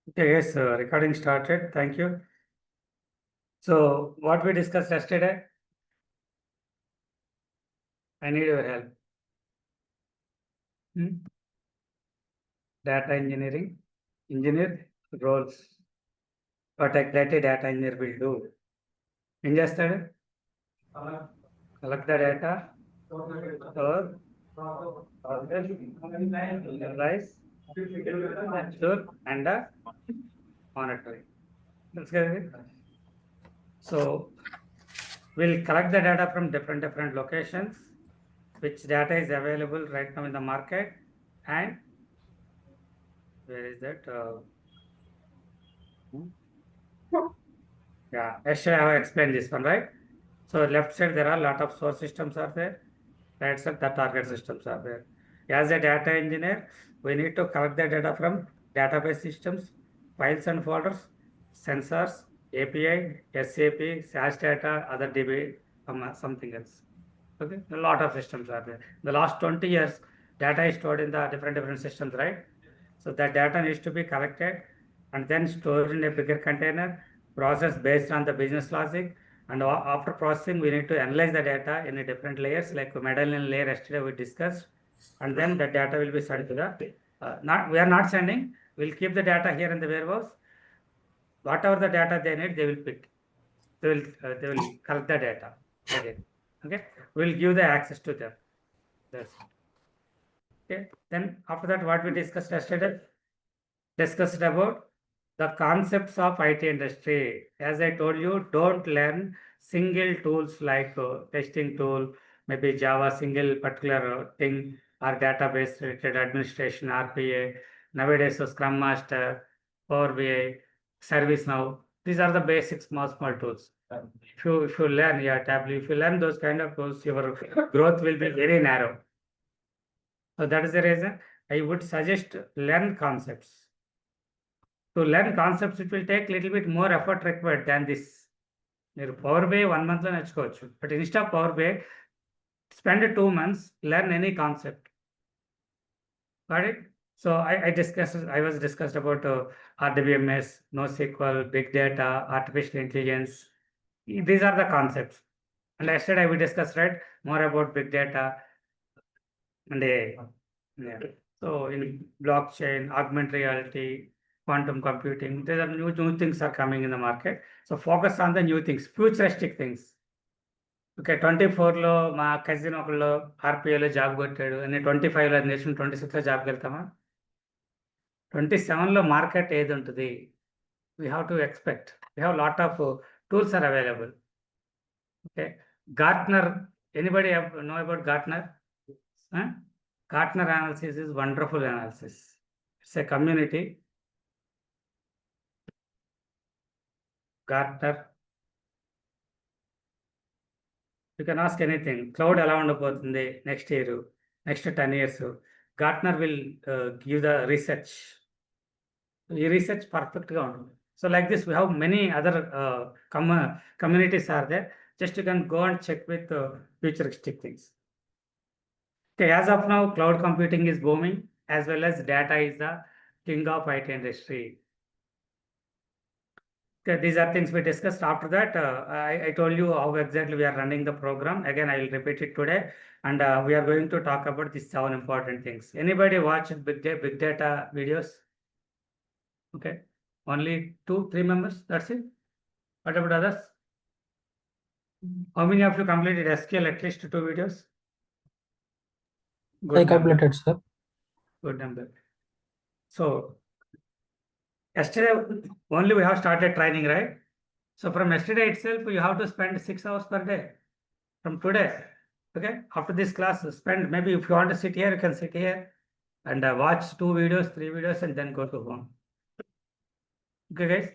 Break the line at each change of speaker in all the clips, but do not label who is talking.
Okay, yes, recording started. Thank you. So, what we discussed yesterday, I need your help. Data engineering, engineer roles. What exactly data engineer will do? ఏం చేస్తాడు? Collect the data, store, analyze, store, and monitoring. That's good. So, we'll collect the data from different locations, which data is available right now in the market, and where is that? Yeah, yesterday I have explained this one, right? So left side there are a lot of source systems are there, right side the target systems are there. As a data engineer, we need to collect the data from database systems, files and folders, sensors, API, SAP, SAS data, other DB, something else. Okay, a lot of systems are there. The last 20 years, data is stored in the different systems, right? So that data needs to be collected and then stored in a bigger container, processed based on the business logic. And after processing, we need to analyze the data in a different layers, like Medallion layer yesterday we discussed. And then the data will be sent to the, we are not sending, we'll keep the data here in the warehouse. Whatever the data they need, they will pick. They will collect the data again. Okay, we'll give the access to them. That's it. Okay. Then after that, what we discussed yesterday, discussed about the concepts of IT industry. As I told you, don't learn single tools like testing tool, maybe Java single particular thing or database related administration, RPA. Nowadays, so Scrum Master, Power BI, ServiceNow. These are the basic small tools. If you learn your Tableau, if you learn those kind of tools, your growth will be very narrow. So that is the reason I would suggest learn concepts. To learn concepts, it will take little bit more effort required than this. మీరు power by 1 month లో నేర్చుకోవచ్చు, but Insta power by spend 2 months, learn any concept. Got it? So I was discussed about RDBMS, NoSQL, big data, artificial intelligence. These are the concepts. And yesterday we discussed, right, more about big data and AI. Yeah. So in blockchain, augmented reality, quantum computing, there are new things are coming in the market. So focus on the new things, futuristic things. Okay 24లో మా cousin ఒకళ్ళు ఆర్పిఐలో job కొట్టాడు అని 25లో అది నేర్చుకుని 26లో జాబ్కి వెళ్తామా? 27లో market ఏది ఉంటుంది? We have to expect. We have lot of tools are available. Okay, Gartner, anybody know about Gartner? Gartner analysis is wonderful analysis. It's a community. Gartner. You can ask anything. Cloud ఎలా ఉండబోతుంది next year, next 10 years. Gartner will give the research. ఈ research పర్ఫెక్ట్గా ఉంటుంది. So like this, we have many other communities are there. Just you can go and check with futuristic things. Okay, as of now, cloud computing is booming, as well as data is the king of IT industry. Okay, these are things we discussed. After that, I told you how exactly we are running the program. Again, I will repeat it today, and we are going to talk about these 7 important things. Anybody watch big data videos? Okay, only 2-3 members. That's it. What about others? How many of you completed SQL at least 2 videos?
I
Good number.
completed, sir.
Good number. So yesterday only we have started training, right? So from yesterday itself, you have to spend 6 hours per day. From today, okay? After this class, spend, maybe if you want to sit here, you can sit here and watch 2 videos, 3 videos, and then go to home. Okay, guys?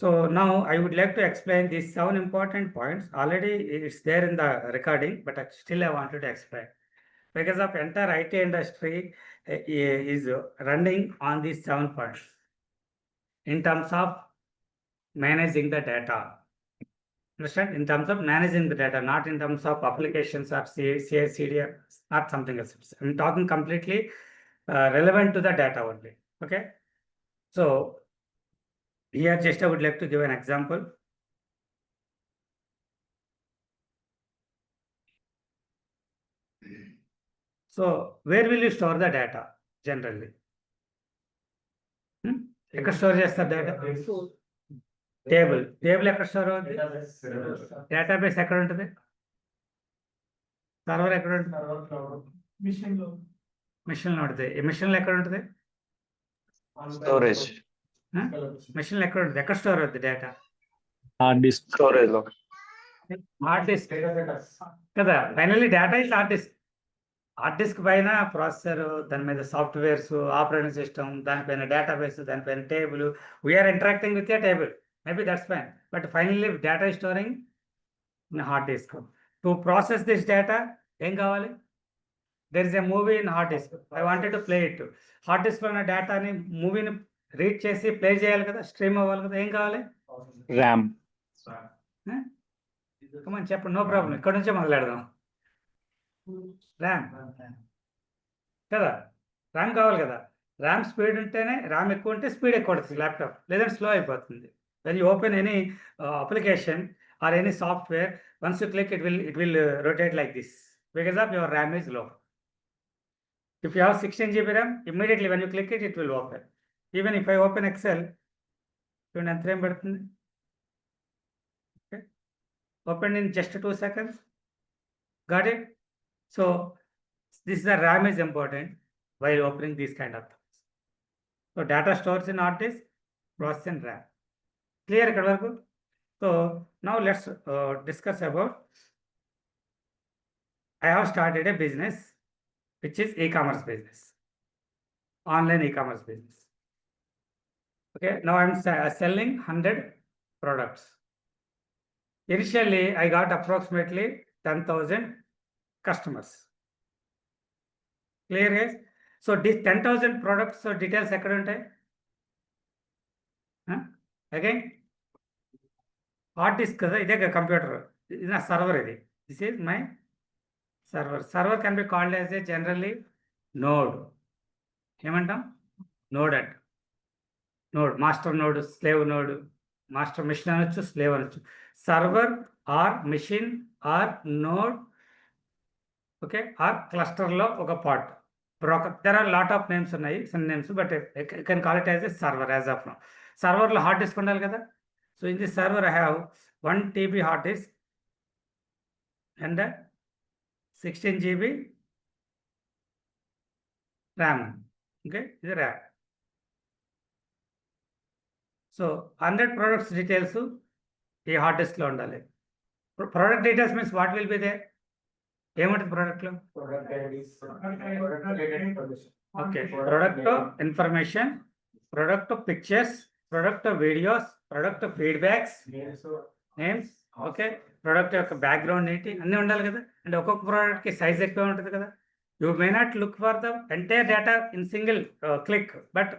So now I would like to explain these 7 important points. Already it's there in the recording, but still I wanted to explain. Because of entire IT industry is running on these 7 points in terms of managing the data. Understand? In terms of managing the data, not in terms of applications or CI/CD, not something else. I'm talking completely relevant to the data only. Okay. So here just I would like to give an example. So where will you store the data generally? ఎక్కడ store చేస్తారు data? Table ఎక్కడ store అవుతుంది? Database ఎక్కడ ఉంటుంది? Server ఎక్కడ ఉంటుంది? Machine లో ఉంటుంది. ఈ మిషన్ లో ఎక్కడ ఉంటుంది?
స్టోరేజ్.
మిషన్ లో ఎక్కడ ఉంటుంది? ఎక్కడ స్టోర్ అవుతుంది డేటా?
హార్డ్ డిస్క్ స్టోరేజ్ లో.
హార్డ్ డిస్క్ కదా. Finally data is hard disk. Hard disk పైన ప్రాసెసర్, దాని మీద సాఫ్ట్వేర్స్, ఆపరేటింగ్ సిస్టమ్, దానిపైన డేటాబేస్, దానిపైన table. We're interacting with a table. Maybe that's fine. But finally data is storing in hard disk. To process this data ఏం కావాలి? There is a movie in hard disk. I wanted to play it. Hard disk లో ఉన్న డేటాని, మూవీని read చేసి play చేయాలి కదా, stream అవ్వాలి కదా. ఏం కావాలి?
ర్యామ్.
కమన్ చెప్పండి, నో ప్రాబ్లం. ఇక్కడ నుంచే మొదలెడదాం. ర్యామ్ కదా, ర్యామ్ కావాలి కదా. ర్యామ్ స్పీడ్ ఉంటేనే, ర్యామ్ ఎక్కువ ఉంటే స్పీడ్ ఎక్కువ ఉంటుంది ల్యాప్టాప్, లేదంటే స్లో అయిపోతుంది. When you open any application or any software, once you click it will rotate like this because of your RAM is low. If you have 16 GB RAM, immediately when you click it will open. Even if I open Excel, చూడండి ఎంత time పడుతుంది. Open in just 2 seconds. Got it? So this is the RAM is important while opening these kind of things. So data stores in hard disk, process in RAM. Clear ikkada varaku? So now let's discuss about, I have started a business which is e-commerce business, online e-commerce business. Okay, now I'm selling 100 products. Initially I got approximately 10,000 customers. Clear guys? So this 10,000 products details ఎక్కడ ఉంటాయి? Again, hard disk కదా, ఇదే computer, ఇది నా server. ఇది this is my server. Server can be called as a generally node. ఏమంటాం? Node అంట. Node, master node, slave node. Master machine అనొచ్చు, స్లేవ్ అనొచ్చు. Server or machine or node, okay, or క్లస్టర్లో ఒక part. There are lot of names ఉన్నాయి, some names, but you can call it as a server as of now. సర్వర్లో hard disk ఉండాలి కదా. So in this server I have 1 TB hard disk and 16 GB RAM. Okay, this is RAM. So 100 products details ఈ hard disk లో ఉండాలి. Product details means what will be there? ఏముంటుంది product లో? Okay, product information, product pictures, product videos, product feedbacks, names, okay, product యొక్క background ఏంటి, అన్నీ ఉండాలి కదా. అంటే ఒక్కొక్క ప్రోడక్ట్కి సైజ్ ఎక్కువ ఉంటుంది కదా. You may not look for the entire data in single click, but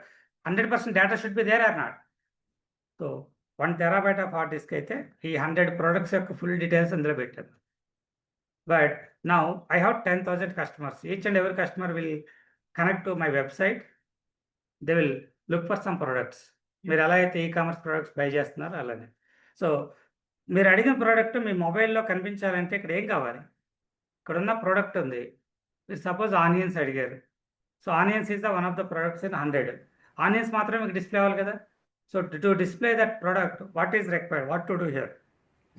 100% data should be there or not. So 1 TB of hard disk అయితే ఈ 100 ప్రోడక్ట్స్ యొక్క ఫుల్ డీటెయిల్స్ అందులో పెట్టాను. But now I have 10,000 customers. Each and every customer will connect to my website. They will look for some products. మీరు ఎలా అయితే e commerce products buy చేస్తున్నారో అలానే. సో మీరు అడిగిన ప్రోడక్ట్ మీ మొబైల్లో కనిపించాలంటే ఇక్కడ ఏం కావాలి? ఇక్కడ ఉన్న ప్రోడక్ట్ ఉంది. మీరు సపోజ్ ఆనియన్స్ అడిగారు. So onions is the one of the products in 100. Onions మాత్రమే మీకు డిస్ప్లే అవ్వాలి కదా. So to display that product, what is required? What to do here?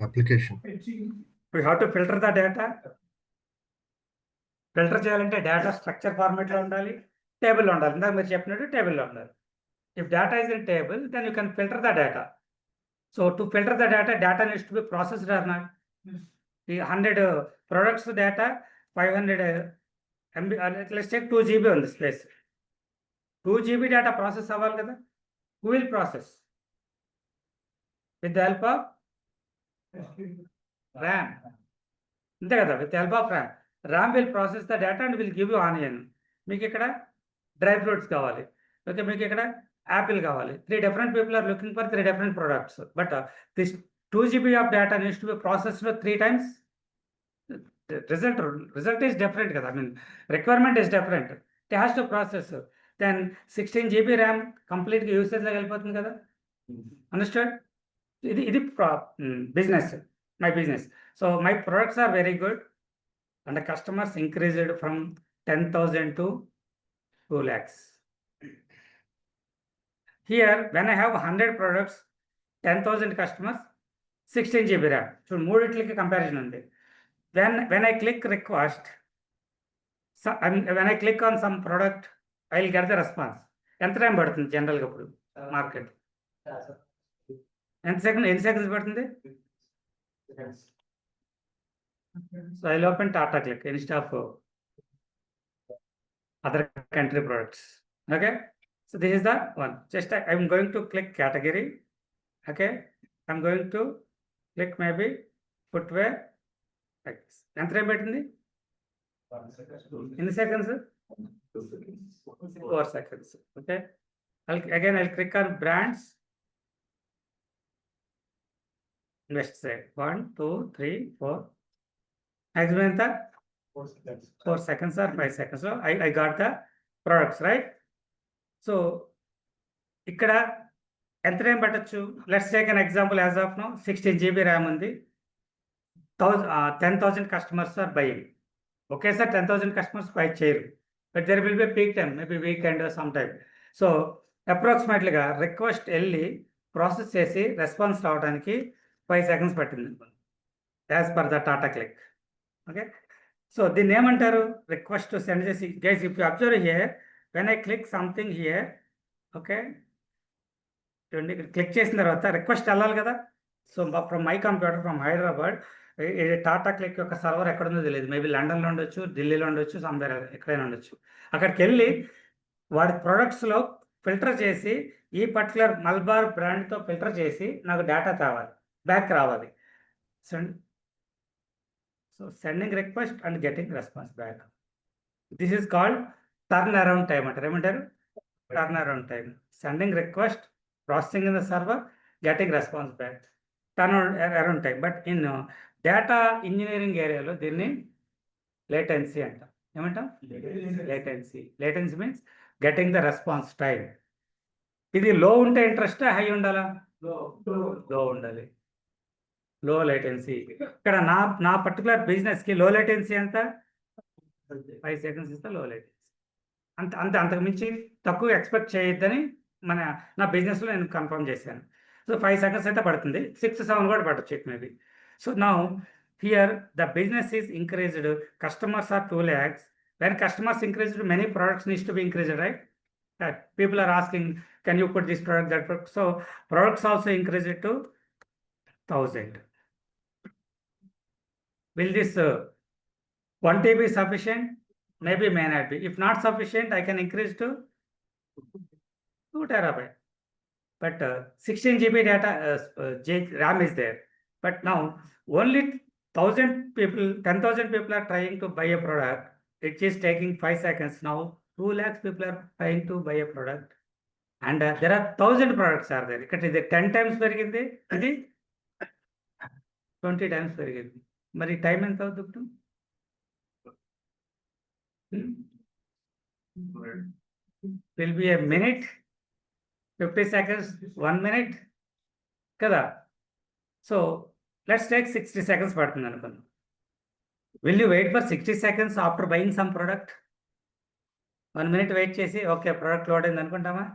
Application.
We have to filter the data. Filter చేయాలంటే data structure ఫార్మేట్లో ఉండాలి, టేబుల్లో ఉండాలి. ఇందాక మీరు చెప్పినట్టు టేబుల్లో ఉండాలి. If data is in table, then you can filter the data. So to filter the data, data needs to be processed or not. The 100 products data, 500 MB, let's take 2 GB on this place. 2 GB data process అవ్వాలి కదా. Who will process? With the help of RAM. అంతే కదా, with the help of RAM. RAM will process the data and will give you onion. మీకు ఇక్కడ dry fruits కావాలి, okay, మీకు ఇక్కడ Apple కావాలి. 3 different people are looking for 3 different products. But this 2 GB of data needs to be processed 3 times. Result is different కదా. I mean, requirement is different. it has to process. Then 16 GB RAM completely usage లో వెళ్ళిపోతుంది కదా. Understood? ఇది business, my business. So my products are very good and the customers increased from 10,000 to 2 lakhs. Here, when I have 100 products, 10,000 customers, 16 GB RAM. So మూడిట్లకి comparison ఉంది. When I click request, when I click on some product, I will get the response. ఎంత time పడుతుంది జనరల్గా ఇప్పుడు market? ఎన్ని seconds పడుతుంది? So I'll open Tata Click instead of other country products. Okay. So this is the one. Just I'm going to click category. Okay. I'm going to click maybe footwear. Like this. ఎంత time పడుతుంది? ఎన్ని seconds? 4 seconds. Okay. I'll click on brands. Next side. 1, 2, 3, 4. Maximum ఎంత? 4 seconds or 5 seconds. So I got the products, right? So ఇక్కడ ఎంత time పట్టచ్చు? Let's take an example as of now. 16 GB RAM ఉంది. 10,000 customers are buying. Okay, sir, 10,000 customers buy చేయరు. But there will be a peak time, maybe weekend or sometime. So approximately request వెళ్ళి process చేసి response రావడానికి 5 seconds పట్టింది as per the Tata Click. Okay. So దీన్ని ఏమంటారు? Request send చేసి, guys, if you observe here, when I click something here, okay, click చేసిన తర్వాత request వెళ్ళాలి కదా. So from my computer from Hyderabad, Tata click యొక్క సర్వర్ ఎక్కడ ఉందో తెలియదు, మేబీ లండన్లో ఉండొచ్చు, ఢిల్లీలో ఉండొచ్చు, సంవేర్ ఎక్కడైనా ఉండొచ్చు. అక్కడికి వెళ్ళి వాడి ప్రొడక్ట్స్లో ఫిల్టర్ చేసి ఈ పర్టికులర్ మల్బార్ బ్రాండ్తో ఫిల్టర్ చేసి నాకు డేటా తేవాలి, బ్యాక్ రావాలి. So sending request and getting response back. This is called turn around time అంటారు. ఏమంటారు? Turn around time. Sending request, processing in the server, getting response back, turn around time. But in data engineering area lo దీన్ని latency అంటాం. ఏమంటాం? Latency means getting the response time. ఇది లో ఉంటే interest, high ఉండాలా? లో ఉండాలి. లో లేటెన్సీ. ఇక్కడ నా పర్టికులర్ బిజినెస్కి లో లేటెన్సీ ఎంత? 5 seconds ఇస్తే లో లేటెన్సీ. అంతకు మించి తక్కువ ఎక్స్పెక్ట్ చేయొద్దని నా బిజినెస్లో నేను కన్ఫర్మ్ చేశాను. సో 5 seconds అయితే పడుతుంది, 6, 7 కూడా పడచ్చు it maybe. So now here the business is increased, customers are 2 lakhs. When customers increased, many products needs to be increased, right? People are asking, can you put this product, that product. So products also increased to 1000. Will this 1 TB sufficient? Maybe, may not be. If not sufficient, I can increase to 2 terabyte. But 16 GB data RAM is there. But now only 10,000 people are trying to buy a product. It is taking 5 seconds. Now 2 lakhs people are trying to buy a product. And there are 1,000 products are there. It is 10 times పెరిగింది, ఇది 20 times పెరిగింది. మరి time ఎంత అవుతుంది? Will be a minute, 50 seconds, 1 minute కదా. So let's take 60 seconds పడుతుంది అనుకుందాం. Will you wait for 60 seconds after buying some product? 1 minute wait చేసి ఓకే ప్రోడక్ట్ లోడ్ అయింది అనుకుంటామా?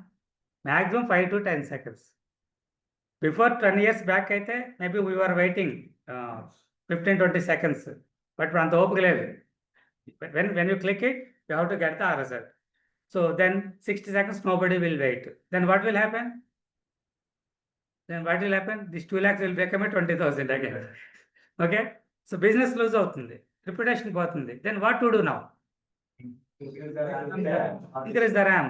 Maximum 5 to 10 seconds. Before 10 years back అయితే maybe we're waiting 15-20 seconds. But ఇప్పుడు అంత ఓపిక లేదు. when you click it, you have to get the result. So then 60 seconds nobody will wait. Then what will happen? These 2 lakhs will become a 20,000 again. Okay. So business lose అవుతుంది, reputation పోతుంది. Then what to do now? Increase the RAM.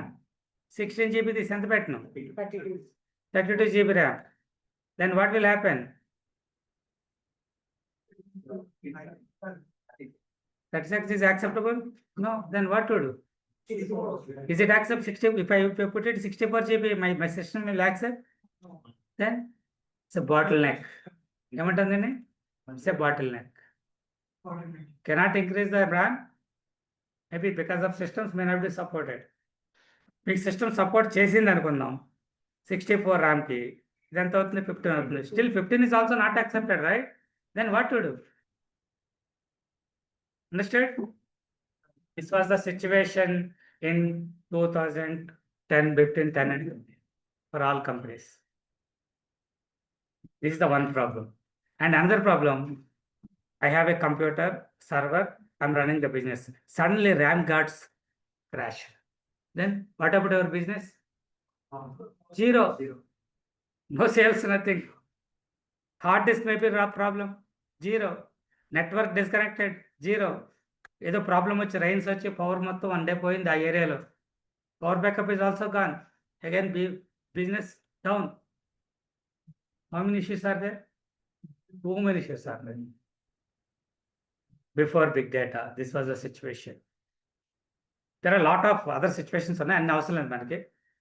16 GB తీసి ఎంత పెట్టను? 32 GB RAM. Then what will happen? 36 is acceptable? No. Then what to do? Is it accept 60? If I put it 64 GB, my system will accept? Then it's a bottleneck. ఏమంటుందండి? It's a bottleneck. Cannot increase the RAM. Maybe because of systems may not be supported. మీకు system support చేసింది అనుకుందాం 64 ర్యామ్కి, ఇది ఎంత అవుతుంది 15 అవుతుంది. Still 15 is also not accepted, right? Then what to do? Understood? This was the situation in 2010, 15, 10 and 15 for all companies. This is the one problem. And another problem, I have a computer server, I'm running the business. Suddenly RAM cards crash. Then what about our business? Zero. No sales, nothing. Hard disk may be a problem. Zero. Network disconnected. Zero. ఏదో problem వచ్చి rains వచ్చి power మొత్తం one day పోయింది ఆ ఏరియాలో. Power backup is also gone. Again business down. How many issues are there? Too many issues are there. Before big data, this was the situation. There are a lot of other situations and అవసరం లేదు మనకి.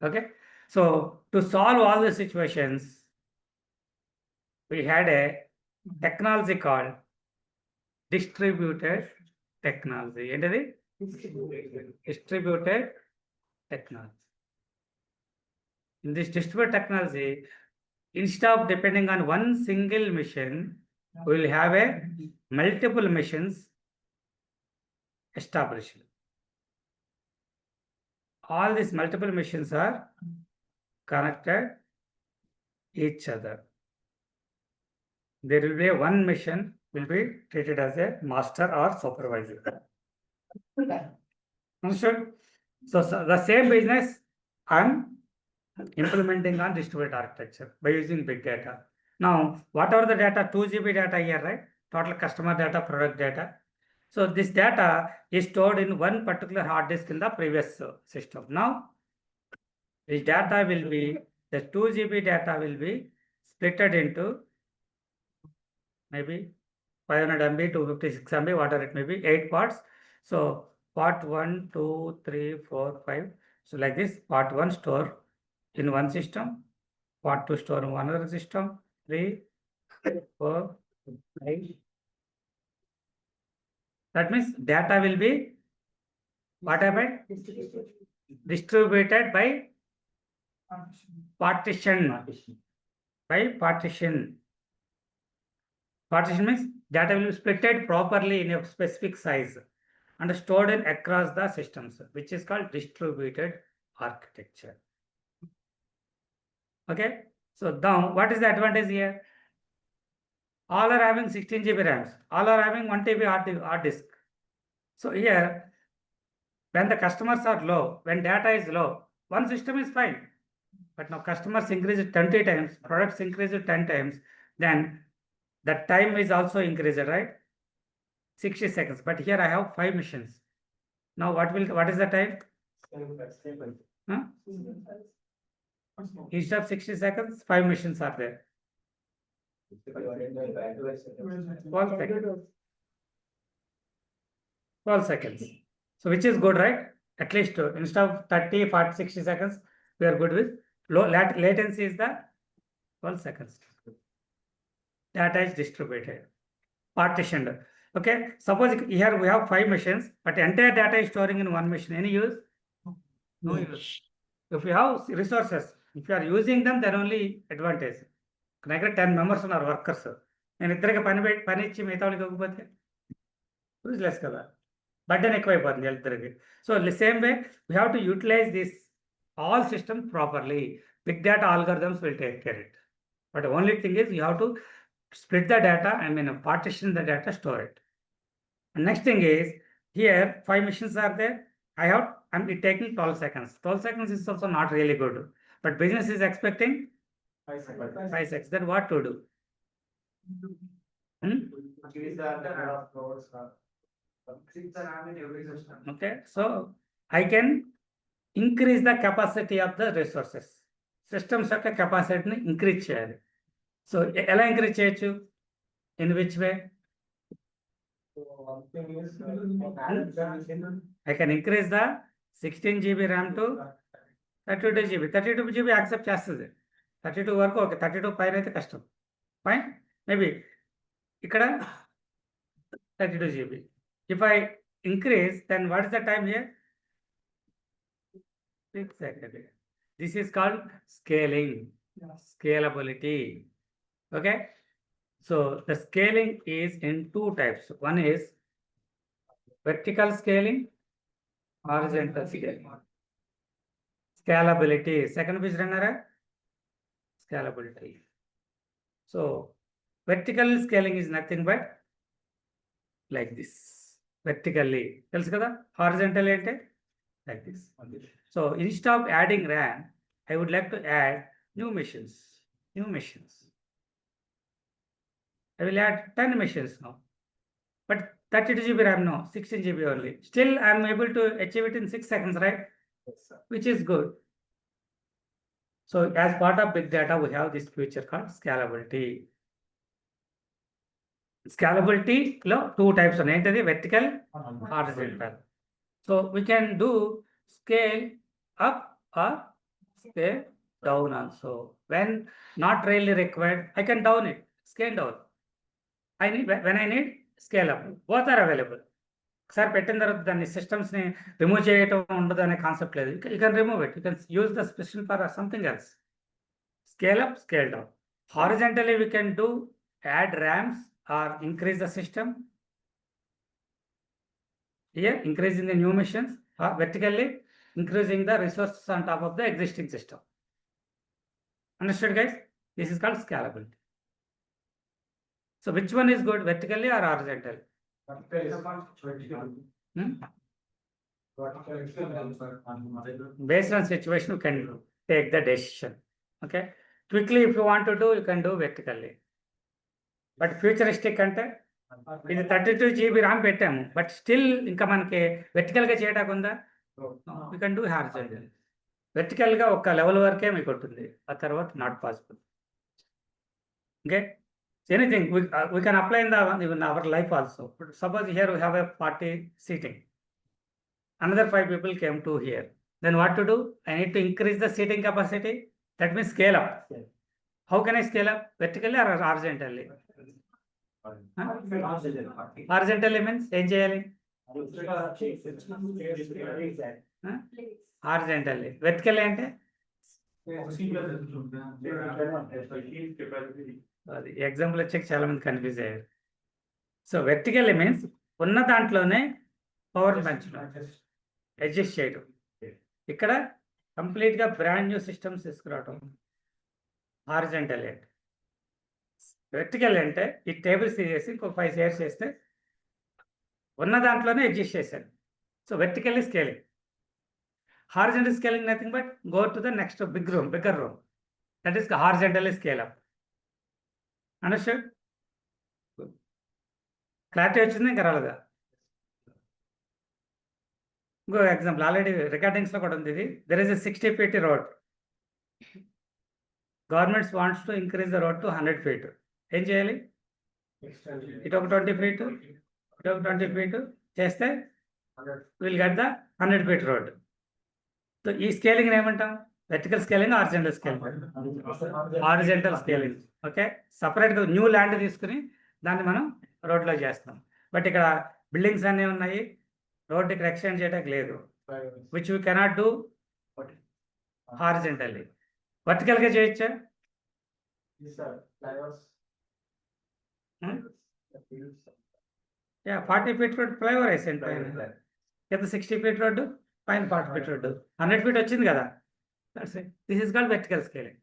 Okay, so to solve all the situations, we had a technology called distributed technology. ఏంటది? Distributed technology. In this distributed technology, instead of depending on one single machine, we will have a multiple machines established. All these multiple machines are connected each other. There will be one machine will be treated as a master or supervisor. Understood? So the same business I am implementing on distributed architecture by using big data. Now, whatever the data, 2 GB data here, right? Total customer data, product data. So this data is stored in one particular hard disk in the previous system. Now, this data will be, the 2 GB data will be splitted into maybe 500 MB, 256 MB, whatever it may be, 8 parts. So part 1, 2, 3, 4, 5. So like this, part 1 store in one system, part 2 store in another system, 3, 4, 5. That means data will be what happened? Distributed by partition. By partition. Partition means data will be splitted properly in a specific size and stored in across the systems, which is called distributed architecture. Okay, so now what is the advantage here? All are having 16 GB RAMs, all are having 1 TB hard disk. So here, when the customers are low, when data is low, one system is fine. But now customers increase it 20 times, products increase it 10 times, then the time is also increased, right? 60 seconds. But here I have 5 machines. Now what is the time? Huh? Instead of 60 seconds, 5 machines are there. 12 seconds. 12 seconds. So which is good, right? At least instead of 30, 40, 60 seconds, we are good with. Low latency is the 12 seconds. Data is distributed, partitioned. Okay, suppose here we have 5 machines, but entire data is storing in one machine. Any use? No use. If you have resources, if you are using them, then only advantage. నా దగ్గర 10 members ఉన్నారు workers, నేను ఇద్దరికి పని ఇచ్చి మిగతా వాళ్ళకి ఇవ్వకపోతే యూజ్లెస్ కదా, బర్డెన్ ఎక్కువైపోతుంది ఇద్దరికి. So same way we have to utilize this all systems properly. Big data algorithms will take care of it. But the only thing is you have to split the data, partition the data, store it. And next thing is, here 5 machines are there. I'm taking 12 seconds. 12 seconds is also not really good. But business is expecting 5 seconds. Then what to do? Okay, so I can increase the capacity of the resources. Systems యొక్క కెపాసిటీని increase చేయాలి. So ఎలా increase చేయొచ్చు? In which way? I can increase the 16 GB RAM to 32 GB. 32 GB accept చేస్తుంది. 32 వరకు okay, 32 పైన అయితే కష్టం. ఫైన్, మేబీ ఇక్కడ 32 GB. If I increase, then what is the time here? Exactly. This is called scaling, scalability. Okay. So the scaling is in two types. One is vertical scaling, horizontal scaling. Scalability. Second which runner? Scalability. So vertical scaling is nothing but like this. Vertically. Tells kada? Horizontally like this. So instead of adding RAM, I would like to add new machines. New machines. I will add 10 machines now. But 32 GB RAM no, 16 GB only. Still, I am able to achieve it in 6 seconds, right? Yes, which is good. So as part of big data, we have this feature called scalability. Scalability, two types of vertical, horizontal. So we can do scale up or scale down also. When not really required, I can down it, scale down. When I need scale up, both are available. ఒకసారి పెట్టిన తర్వాత దాన్ని systems ని remove చేయటం ఉండదు అనే concept లేదు. You can remove it, you can use the special for something else. Scale up, scale down. Horizontally, we can do add RAMs or increase the system. Here, increasing the new machines, or vertically, increasing the resources on top of the existing system. Understood, guys? This is called scalability. So, which one is good, vertically or horizontal? Based on situation, you can take the decision. Okay. Quickly, if you want to do, you can do vertically. But futuristic అంటే ఇది 32 GB RAM పెట్టాము, but still ఇంకా మనకి vertical గా చేయడానికి ఉందా? You can do horizontal. Vertical గా ఒక లెవెల్ వరకే మీకు ఉంటుంది, ఆ తర్వాత not possible. Okay. Anything we can apply in our life also. Suppose here we have a party seating. Another 5 people came to here. Then what to do? I need to increase the seating capacity. That means scale up. How can I scale up? Vertically or horizontally? Horizontally means ఏం చేయాలి? Horizontally. Vertically అంటే అది example వచ్చాక చాలా మంది confuse అయ్యారు. So vertically means ఉన్న దాంట్లోనే పవర్ పెంచడం, అడ్జస్ట్ చేయడం. ఇక్కడ కంప్లీట్ గా బ్రాండ్ న్యూ సిస్టమ్స్ తీసుకురావడం హారిజాంటల్ అంటే. వెర్టికల్ అంటే ఈ టేబుల్స్ తీసేసి ఇంకో 5 షేర్స్ చేస్తే ఉన్న దాంట్లోనే అడ్జస్ట్ చేశాను. So vertically scaling. Horizontal scaling nothing but go to the next bigger room. That is horizontally scale up. Understand? Clarity వచ్చింది ఇంకా రాలేదా? ఇంకో ఎగ్జాంపుల్ ఆల్రెడీ రికార్డింగ్స్ లో కూడా ఉంది ఇది. There is a 60 feet road. Governments wants to increase the road to 100 feet. ఏం చేయాలి? ఇటు ఒక 20 feet, ఇటు ఒక 20 feet చేస్తే will get the 100 feet road. So ఈ స్కేలింగ్ ఏమంటాం? Vertical scaling, horizontal scaling. Horizontal scaling. Okay. Separate గా న్యూ ల్యాండ్ తీసుకుని దాన్ని మనం రోడ్లో చేస్తాం. బట్ ఇక్కడ బిల్డింగ్స్ అన్నీ ఉన్నాయి, రోడ్ ఇక్కడ ఎక్స్టెండ్ చేయడానికి లేదు. Which we cannot do horizontally. Vertical గా చేయొచ్చా? 40 feet రోడ్ ఫ్లైఓవర్ వేసేయండి పైన. కింద 60 feet రోడ్డు, పైన 40 feet రోడ్డు, 100 feet వచ్చింది కదా. This is called vertical scaling.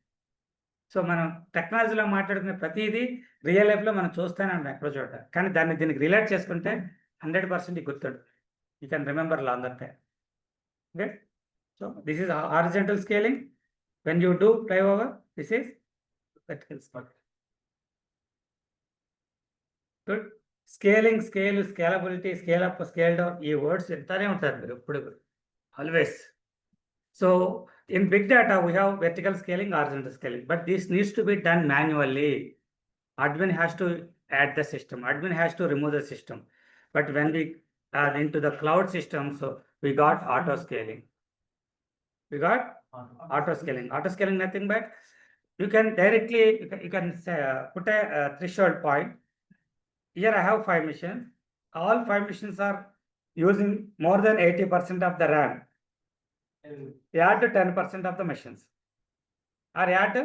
So మనం టెక్నాలజీలో మాట్లాడుకునే ప్రతిదీ రియల్ లైఫ్లో మనం చూస్తూనే ఉంటాం ఎక్కడో చోట. కానీ దీనికి రిలేట్ చేసుకుంటే 100% గుర్తుంటుంది. You can remember longer time. Okay. So this is horizontal scaling. When you do flyover, this is vertical scaling. Good. Scaling, scale, scalability, scale up, scale down. ఈ వర్డ్స్ ఎంతనే ఉంటారు మీరు ఎప్పుడు, always. So in big data, we have vertical scaling, horizontal scaling, but this needs to be done manually. Admin has to add the system. Admin has to remove the system. But when we add into the cloud system, so we got auto scaling. We got auto scaling. Auto scaling nothing but you can directly you can say, put a threshold point. Here I have 5 machines. All 5 machines are using more than 80% of the RAM, add 10% of the machines, or add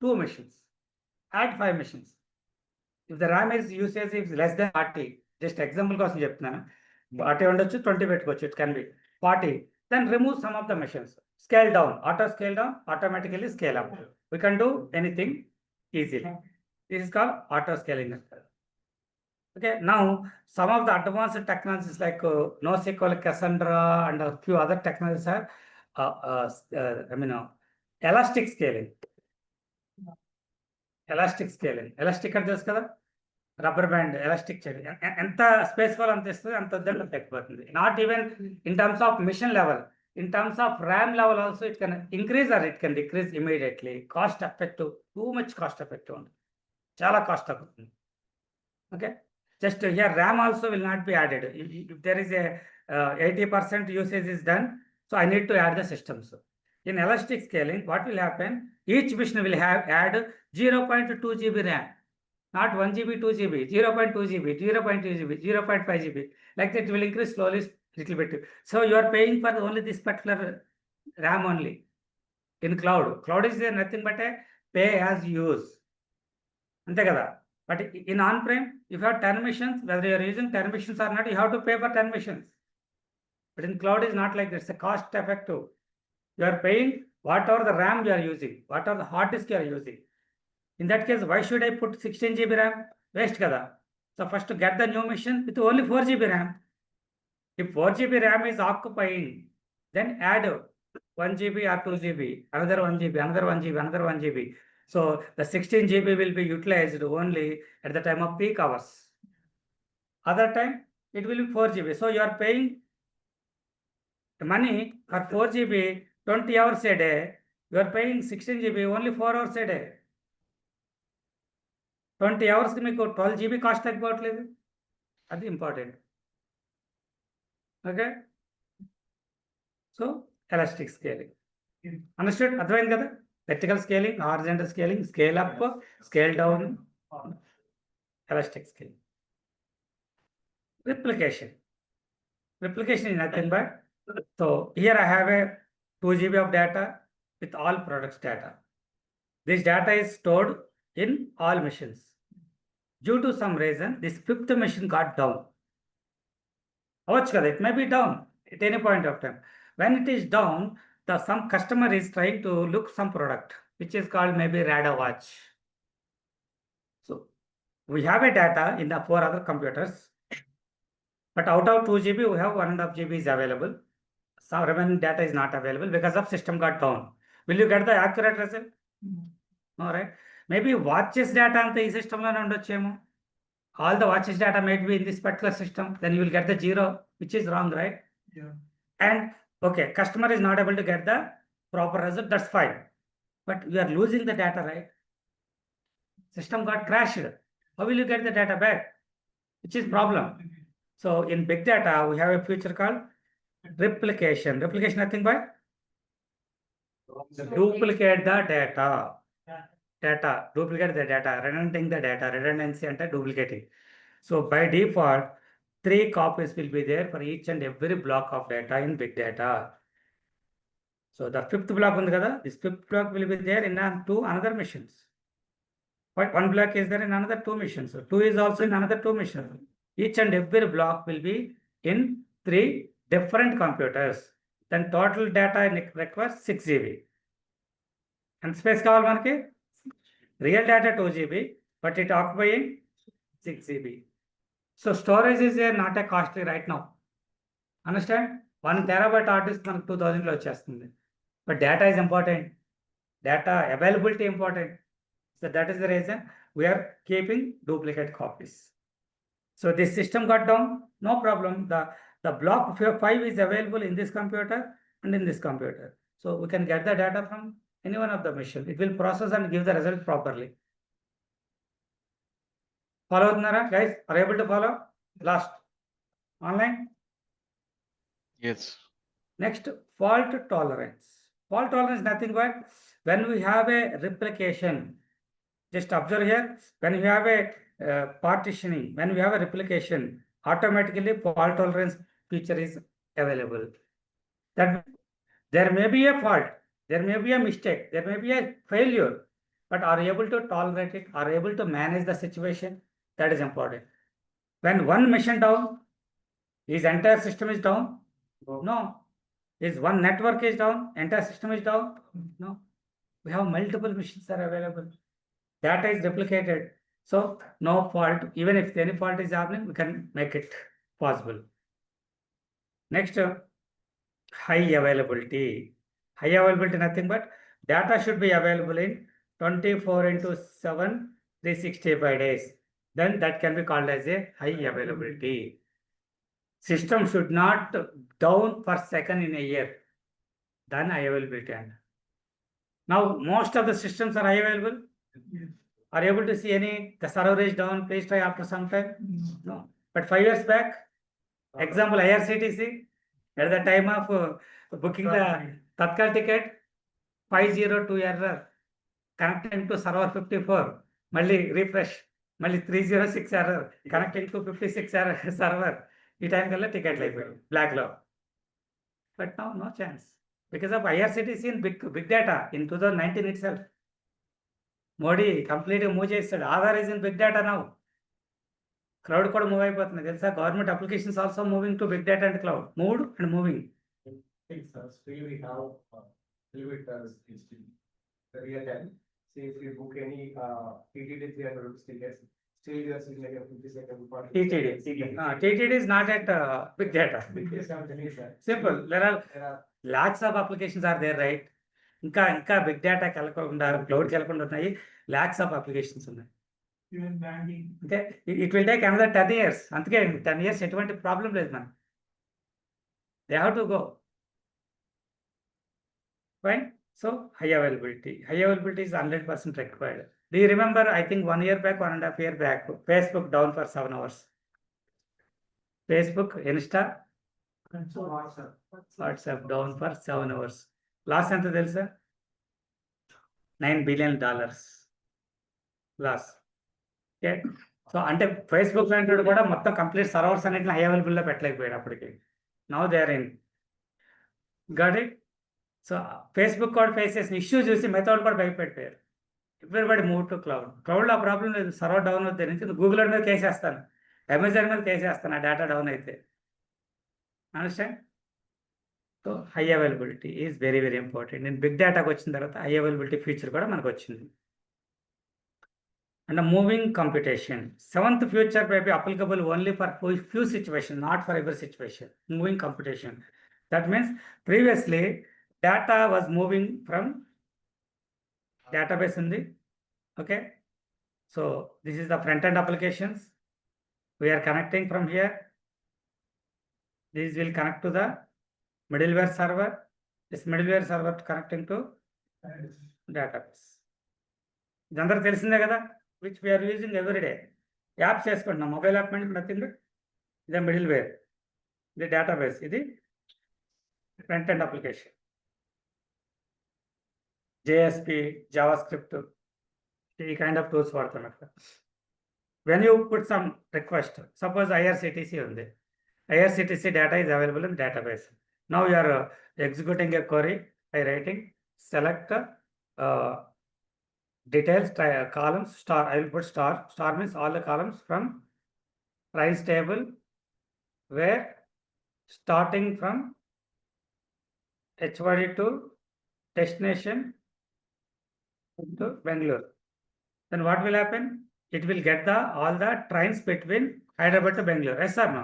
2 machines, add 5 machines. If the RAM is usage is less than 40, just example కోసం చెప్తున్నాను, 40 ఉండొచ్చు, 20 పెట్టుకోవచ్చు, it can be 40, then remove some of the machines, scale down, auto scale down, automatically scale up. We can do anything easily. This is called auto scaling. Okay, now some of the advanced technologies like NoSQL, Cassandra, and a few other technologies are elastic scaling. Elastic అంటే తెలుసు కదా, rubber band elastic చేయాలి, ఎంత space కావాలి అంత ఇస్తుంది, అంత వద్దంటే తగ్గిపోతుంది. Not even in terms of machine level, in terms of RAM level also it can increase or it can decrease immediately. Cost effective, too much cost effective ఉంటుంది, చాలా కాస్ట్ తగ్గుతుంది. Okay, just here RAM also will not be added. If there is a 80% usage is done, so I need to add the systems. In elastic scaling, what will happen? Each machine will add 0.2 GB RAM, not 1 GB, 2 GB, 0.2 GB, 0.2 GB, 0.5 GB. Like that, it will increase slowly, little bit. So you are paying for only this particular RAM only. In cloud, cloud is nothing but a pay as use. అంతే కదా. But in on-prem, if you have 10 machines, whether you are using 10 machines or not, you have to pay for 10 machines. But in cloud is not like that. It's a cost effective. You are paying whatever the RAM you are using, whatever the hard disk you are using. In that case, why should I put 16 GB RAM? Waste kada. So first to get the new machine with only 4 GB RAM. If 4 GB RAM is occupying, then add 1 GB or 2 GB, another 1 GB, another 1 GB, another 1 GB. So the 16 GB will be utilized only at the time of peak hours. Other time, it will be 4 GB. So you are paying the money for 4 GB, 20 hours a day. You are paying 16 GB, only 4 hours a day. 20 hours కి మీకు 12 GB cost తగ్గిపోవట్లేదు, అది important. Okay, so elastic scaling understood, అర్థమైంది కదా. Vertical scaling, horizontal scaling, scale up, scale down, elastic scaling. Replication is nothing but, so here I have a 2 GB of data with all products data. This data is stored in all machines. Due to some reason, this 5th machine got down. It may be down at any point of time. When it is down, some customer is trying to look some product, which is called maybe radar watch. So we have a data in the 4 other computers, but out of 2 GB, we have 1.5 GB is available. Some remaining data is not available because of system got down. Will you get the accurate result? No, right? Maybe watches data anta ee system lo undochemo. All the watches data might be in this particular system, then you will get the 0, which is wrong, right? Yeah. And okay, customer is not able to get the proper result, that's fine. But we are losing the data, right? System got crashed. How will you get the data back? Which is problem. So in big data, we have a feature called replication. Replication nothing but duplicate the data. Duplicate the data, redundant the data, redundancy and duplicating. So by default, 3 copies will be there for each and every block of data in big data. So the 5th block ఉంది కదా, this 5th block will be there in 2 another machines. But 1 block is there in another 2 machines. So 2 is also in another 2 machines. Each and every block will be in 3 different computers. Then total data requires 6 GB. And space కావాలి మనకి, real data 2 GB, but it occupying 6 GB. So storage is not a costly right now. Understand? 1 terabyte hard disk మనకు 2000 లో వచ్చేస్తుంది. But data is important. Data availability important. So that is the reason we are keeping duplicate copies. So this system got down, no problem. The block 5 is available in this computer and in this computer. So we can get the data from any one of the machine. It will process and give the result properly. Follow guys? Are you able to follow? Last. Online?
Yes.
Next, fault tolerance. Fault tolerance is nothing but when we have a replication. Just observe here, when you have a partitioning, when we have a replication, automatically fault tolerance feature is available. That there may be a fault, there may be a mistake, there may be a failure, but are you able to tolerate it? Are you able to manage the situation? That is important. When one machine down, his entire system is down? No. Is one network is down, entire system is down? No. We have multiple machines are available. Data is replicated. So no fault. Even if any fault is happening, we can make it possible. Next, high availability. High availability, nothing but data should be available in 24/7, 365 days. Then that can be called as a high availability. System should not down per second in a year. Then high availability. Now most of the systems are high available. Are you able to see any, the server is down, please try after some time? No. But 5 years back, example IRCTC, at the time of booking the Tatkal ticket, 502 error, connecting to server 54, Malli refresh, Malli 306 error, connecting to 56 error server. This time kalla ticket like black law. But now no chance. Because of IRCTC in big data in 2019 itself. Modi completely move చేస్తాడు. Aadhaar is in big data now. Cloud కూడా move అయిపోతుంది తెలుసా. Government applications also moving to big data and cloud. Moved and moving.
Still we have the real time. Say if you book any TTD 300 rupees tickets, still you are seeing like a 50 second part.
TTD is not at big data. Simple. There are lakhs of applications are there, right? ఇంకా big data వెళ్ళకుండా క్లౌడ్కి వెళ్ళకుండా ఉన్నాయి lakhs of applications ఉన్నాయి. అంటే it will take another 10 years. అందుకే 10 years ఎటువంటి problem లేదు మనకు. They have to go. Fine. So high availability. High availability is 100% required. Do you remember, I think 1 year back, 1.5 years back, Facebook down for 7 hours. Facebook, Insta, WhatsApp down for 7 hours. Loss ఎంత తెలుసా? $9 billion loss. Okay. So అంటే Facebook లాంటి కూడా మొత్తం complete servers అన్నింటిని high అవైలబుల్లో పెట్టలేకపోయాడు అప్పటికి. Now they are in. Got it. So Facebook కూడా ఫేస్ చేసిన ఇష్యూ చూసి మెథడ్ కూడా భయపెట్టారు. Everybody move to cloud. క్లౌడ్లో ఆ ప్రాబ్లం లేదు. సర్వర్ డౌన్ అవుతుంది నుంచి గూగుల్ మీద కేసేస్తాను, అమెజాన్ మీద కేసేస్తాను ఆ డేటా డౌన్ అయితే. Understand? So high availability is very very important. నేను బిగ్ డేటాకి వచ్చిన తర్వాత హై అవైలబిలిటీ ఫీచర్ కూడా మనకు వచ్చింది. And moving computation. 7th feature may be applicable only for few situations, not for every situation. Moving computation. That means previously data was moving from database ఉంది. Okay. So this is the front-end applications. We are connecting from here. This will connect to the middleware server. This middleware server connecting to database. ఇదందరూ తెలిసిందే కదా, which we are using every day. Apps చేసుకుంటున్నాం, mobile app అంటే nothing. ఇది middleware, ఇది database, ఇది front end application. JSP, JavaScript, ఈ kind of tools వాడుతున్నాం. When you put some request, suppose IRCTC ఉంది. IRCTC data is available in database. Now you are executing a query by writing select details columns star. I will put star. Star means all the columns from price table where starting from HYD to destination to Bangalore. Then what will happen? It will get all the trains between Hyderabad to Bangalore. Yes or no?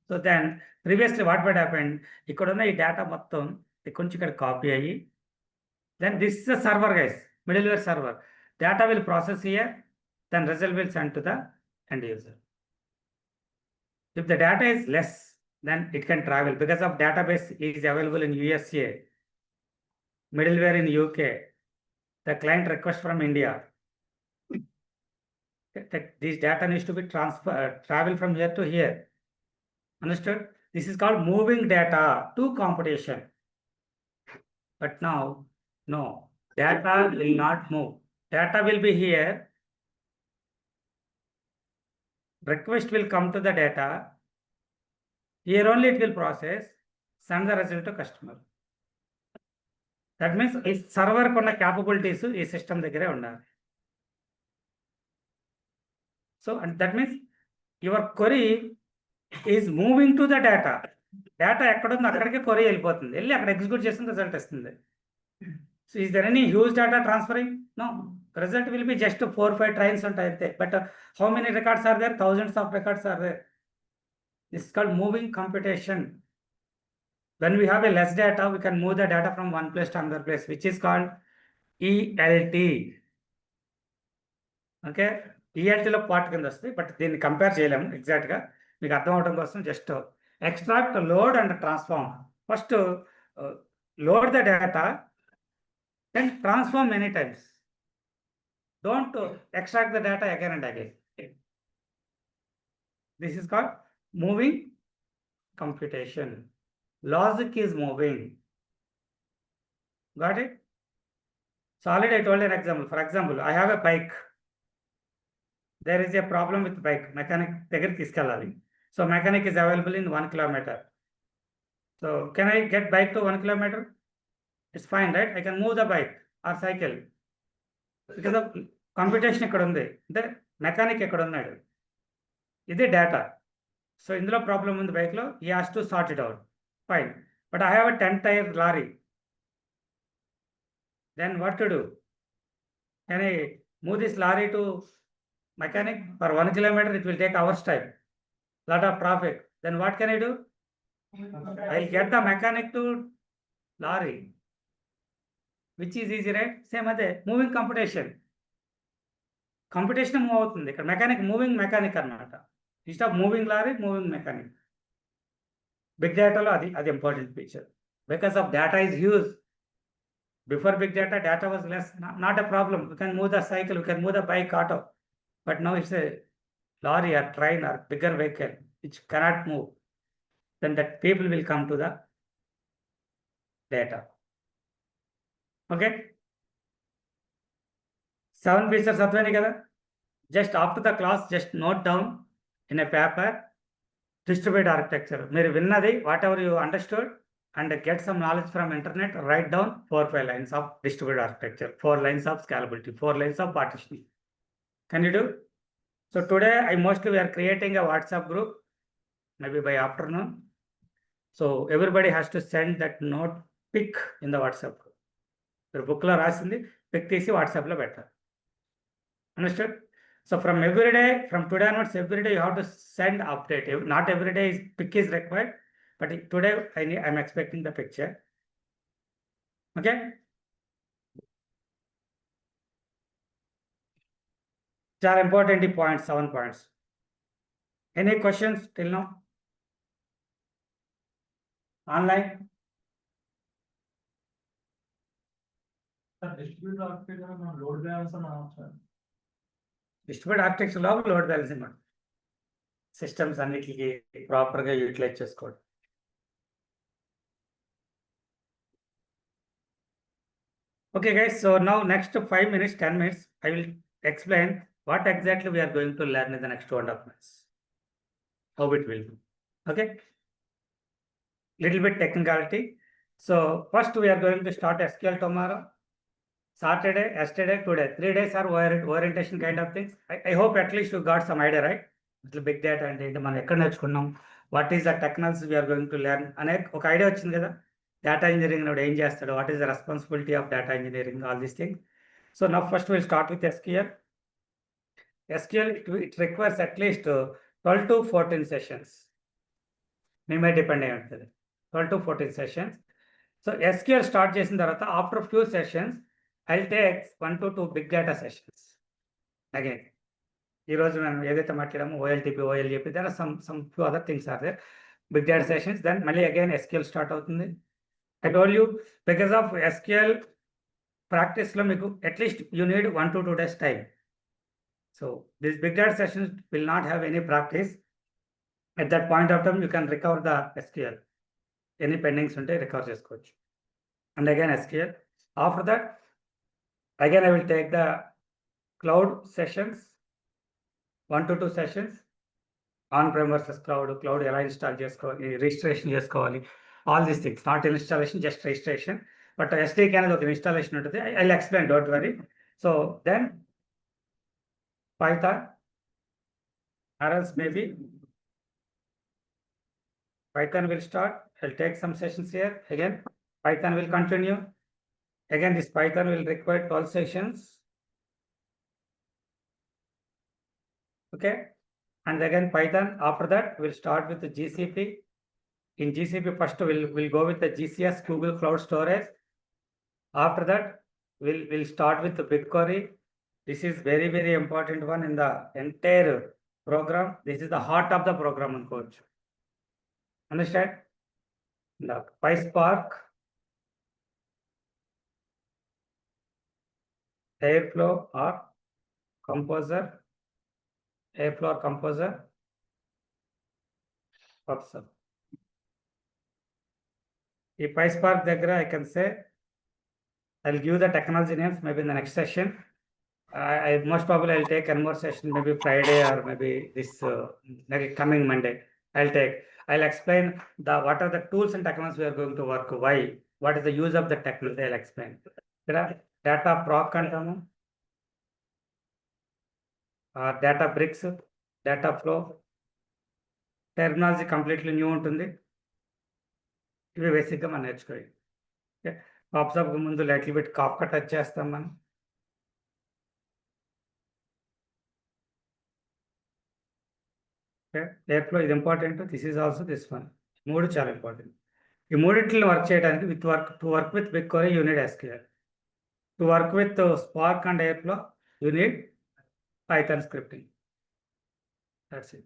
So then previously what would happen? ఇక్కడ ఉన్న ఈ data మొత్తం ఇక్కడ నుంచి ఇక్కడ copy అయ్యి, then this is a server guys, middleware server. Data will process here, then result will send to the end user. If the data is less, then it can travel because of database is available in USA, middleware in UK, the client request from India. This data needs to be travel from here to here. Understood? This is called moving data to computation. But now, no, data will not move. Data will be here. Request will come to the data. Here only it will process, send the result to customer. That means ఈ server కొన్న capabilities ఈ system దగ్గరే ఉండాలి. So that means your query is moving to the data. Data ఎక్కడుందో అక్కడికి query వెళ్ళిపోతుంది, వెళ్ళి అక్కడ ఎగ్జిక్యూట్ చేసిన రిజల్ట్ వస్తుంది. So is there any huge data transferring? No. The result will be just 4-5 trains ఉంటాయి అంతే. But how many records are there? Thousands of records are there. This is called moving computation. When we have a less data, we can move the data from one place to another place, which is called ELT. Okay, ELT లో part కింద వస్తుంది, but దీన్ని compare చేయలేము ఎగ్జాక్ట్గా. మీకు అర్థం అవడం కోసం just extract, load and transform. First load the data, then transform many times. Don't extract the data again and again. This is called moving computation. Logic is moving. Got it? So already I told an example. For example, I have a bike. There is a problem with bike. Mechanic దగ్గర తీసుకెళ్ళాలి. So mechanic is available in 1 kilometer. So can I get bike to 1 kilometer? It's fine, right? I can move the bike or cycle. Because of computation ఇక్కడ ఉంది, అంటే mechanic ఎక్కడ ఉన్నాడు, ఇది data. So ఇందులో problem ఉంది బైక్లో, he has to sort it out. Fine. But I have a 10-tire lorry. Then what to do? Can I move this lorry to mechanic? For 1 kilometer, it will take hours time. Lot of traffic. Then what can I do? I'll get the mechanic to lorry. Which is easy, right? Same అదే moving computation. Computation move అవుతుంది ఇక్కడ, mechanic moving mechanic అన్నమాట. Instead of moving lorry, moving mechanic. Big డేటాలో అది important feature. Because of data is huge. Before big data was less, not a problem. You can move the cycle, you can move the bike, auto. But now it's a lorry or train or bigger vehicle which cannot move. Then that people will come to the data. Okay, 7 features అర్థమైనాయి కదా. Just after the class just note down in a paper distributed architecture. మీరు విన్నది, what ever you understood and get some knowledge from internet, right down 4-5 lines of distributed architecture, 4 lines of scalability, 4 lines of partitioning. Can you do? So today we are creating a WhatsApp group, maybe by afternoon. So everybody has to send that note pic in the WhatsApp group. మీరు బుక్లో రాసింది pick తీసి వాట్సాప్లో పెట్టాలి. Understood? So from today onwards, every day you have to send update. Not every day pic is required, but today I'm expecting the picture. Okay? చాలా important ఈ points, 7 points. Any questions till now? Online?
Distributed architecture load balance and
distributed ఆర్కిటెక్చర్లో load balancing ఉంటుంది. Systems అన్నిటికీ ప్రాపర్గా utilise చేసుకోవడం. Okay guys, so now next 5 minutes, 10 minutes, I will explain what exactly we are going to learn in the next 2.5 minutes. How it will be. Okay? Little bit technicality. So first we are going to start SQL tomorrow. Saturday, yesterday, today. 3 days are orientation kind of things. I hope at least you got some idea, right? Little big data and మనం ఎక్కడ నేర్చుకున్నాం, what is the technology we are going to learn అనే ఒక idea వచ్చింది కదా. Data engineering node ఏం చేస్తాడు, what is the responsibility of data engineering, all these things. So now first we'll start with SQL. SQL, it requires at least 12 to 14 sessions. మీ మీద depend అయి ఉంటుంది. 12 to 14 sessions. So SQL start చేసిన తర్వాత after few sessions I'll take 1 to 2 big data sessions. Again, ఈరోజు మనం ఏదైతే మాట్లాడామో OLTP, OLJP, there are some few other things are there. Big data sessions, then మళ్ళీ again SQL start అవుతుంది. I told you, because of SQL ప్రాక్టీస్లో మీకు at least you need 1 to 2 days time. So these big data sessions will not have any practice. At that point of time you can recover the SQL. Any pendings ఉంటే recover చేసుకోవచ్చు. And again SQL. After that, again I will take the cloud sessions, 1 to 2 sessions. On prem versus cloud ఎలా install చేసుకోవాలి, registration చేసుకోవాలి, all these things. Not installation, just registration. But SDK అనేది ఒక installation ఉంటుంది. I will explain, don't worry. So then Python, or else maybe Python will start. I'll take some sessions here. Again, Python will continue. Again, this Python will require 12 sessions. Okay. And again, Python, after that, we'll start with the GCP. In GCP, first we'll go with the GCS, Google Cloud Storage. After that, we'll start with the BigQuery. This is very, very important one in the entire program. This is the heart of the program, coach. Understand? The PySpark, Airflow or Composer, Airflow or Composer. Awesome. If PySpark దగ్గర I can say, I'll give the technology names maybe in the next session. I most probably I'll take one more session, maybe Friday or maybe this coming Monday. I'll explain what are the tools and technologies we are going to work. Why? What is the use of the technology? I'll explain. Data proc అంటాము, data bricks, data flow. Terminology completely new ఉంటుంది. ఇవి బేసిక్గా మనం నేర్చుకోవాలి. Okay, పాప్సాప్ ముందు లైట్లు పెట్టి Kafka touch చేస్తాం మనం. ఓకే, ఎయిర్ఫ్లో ఇది important. This is also this one. మూడు చాలా ఇంపార్టెంట్. ఈ మూడింటిని వర్క్ చేయడానికి to work with BigQuery you need SQL. To work with Spark and Airflow you need Python scripting. That's it.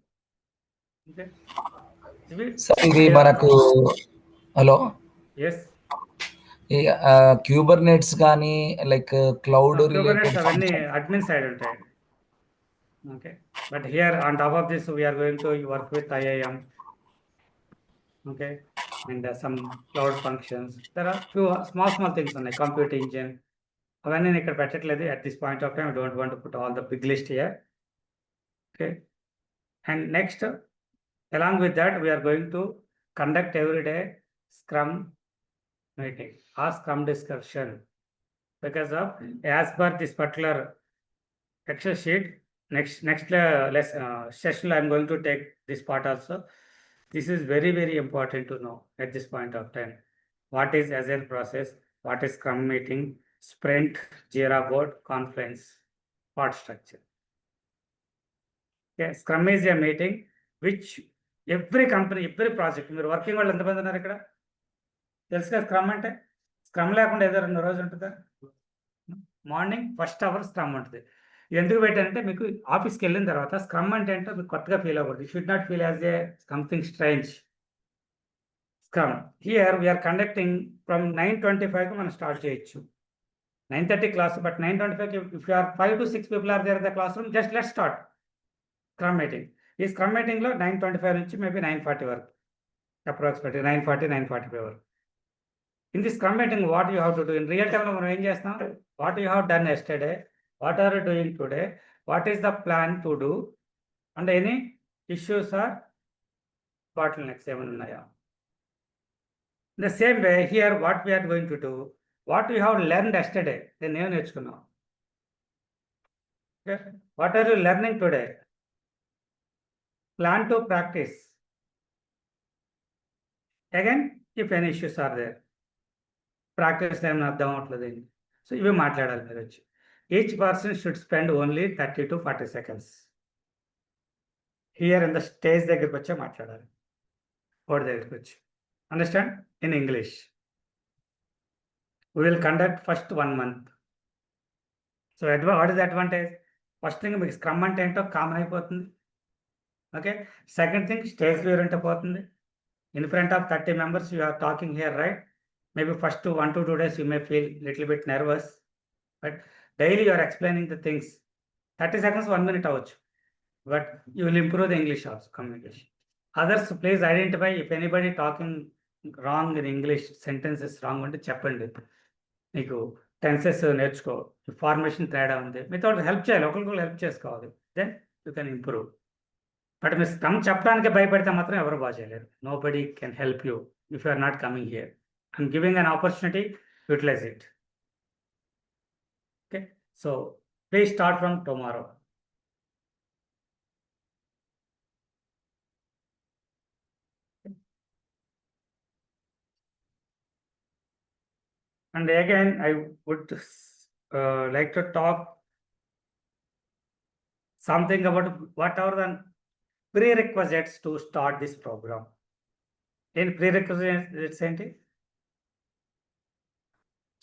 Okay.
ఇది మనకు హలో
ఎస్,
ఈ Kubernetes కానీ like cloud
Kubernetes అవన్నీ అడ్మిన్ సైడ్ ఉంటాయి. Okay, but here on top of this we're going to work with IIM. Okay, and some cloud functions. There are few small things ఉన్నాయి. Computer engine అవన్నీ నేను ఇక్కడ పెట్టట్లేదు at this point of time. I don't want to put all the big list here. Okay, and next, along with that, we are going to conduct every day Scrum meeting or Scrum discussion, because of as per this particular Excel sheet. Next session I am going to take this part also. This is very, very important to know at this point of time. What is Agile process? What is Scrum meeting? Sprint, Jira board, Confluence, part structure. Okay, Scrum is a meeting which every company, every project, మీరు working వాళ్ళు ఎంతమంది ఉన్నారు ఇక్కడ? తెలుసుగా scrum అంటే? Scrum లేకుండా ఏదో 2 రోజులు ఉంటుందా? మార్నింగ్ ఫస్ట్ అవర్ స్క్రమ్ ఉంటుంది. ఎందుకు పెట్టారంటే మీకు ఆఫీస్కి వెళ్ళిన తర్వాత స్క్రమ్ అంటే ఏంటో మీకు కొత్తగా ఫీల్ అవ్వకూడదు. You should not feel as a something strange. Scrum here we're conducting from 9:25 మనం స్టార్ట్ చేయొచ్చు. 9:30 class, but 9:25 if you are 5 to 6 people are there in the classroom, just let's start scrum meeting. ఈ scrum మీటింగ్లో 9:25 నుంచి maybe 9:40 వరకు, approximately 9:40 వరకు. In the scrum meeting what you have to do in real టైంలో మనం ఏం చేస్తాం? What you have done yesterday, what are you doing today, what is the plan to do, and any issues or bottlenecks ఏమైనా ఉన్నాయా? The same way here what we are going to do, what we have learned yesterday, then ఏం నేర్చుకున్నాం? Okay, what are you learning today? Plan to practice. Again, if any issues are there, practice ఏమైనా అర్థం అవట్లేదు. So ఇవి మాట్లాడాలి మీరు వచ్చి. Each person should spend only 30 to 40 seconds. Here in the stage దగ్గరికి వచ్చి మాట్లాడాలి, బోర్డు దగ్గరికి వచ్చి. Understand? In English. We will conduct first 1 month. So what is the advantage? First thing, మీకు స్క్రమ్ అంటే ఏంటో కామన్ అయిపోతుంది. Okay, second thing, stage fear అంటే పోతుంది. In front of 30 members you are talking here, right? Maybe first 1 to 2 days you may feel little bit nervous, but daily you are explaining the things. 30 seconds, 1 minute అవ్వచ్చు, but you will improve the English also, communication. Others, please identify if anybody talking wrong in English, sentences wrong అంటే చెప్పండి. మీకు tenses నేర్చుకో, formation తేడా ఉంది, మీతో help చేయాలి, ఒకరికొకరు హెల్ప్ చేసుకోవాలి, then you can improve. But మీరు కమ్ చెప్పడానికి భయపడితే మాత్రం ఎవరు బాగా చేయలేరు. Nobody can help you if you are not coming here. I'm giving an opportunity, utilize it. Okay, so please start from tomorrow. And again, I would like to talk something about what are the prerequisites to start this program. In prerequisites ఏంటి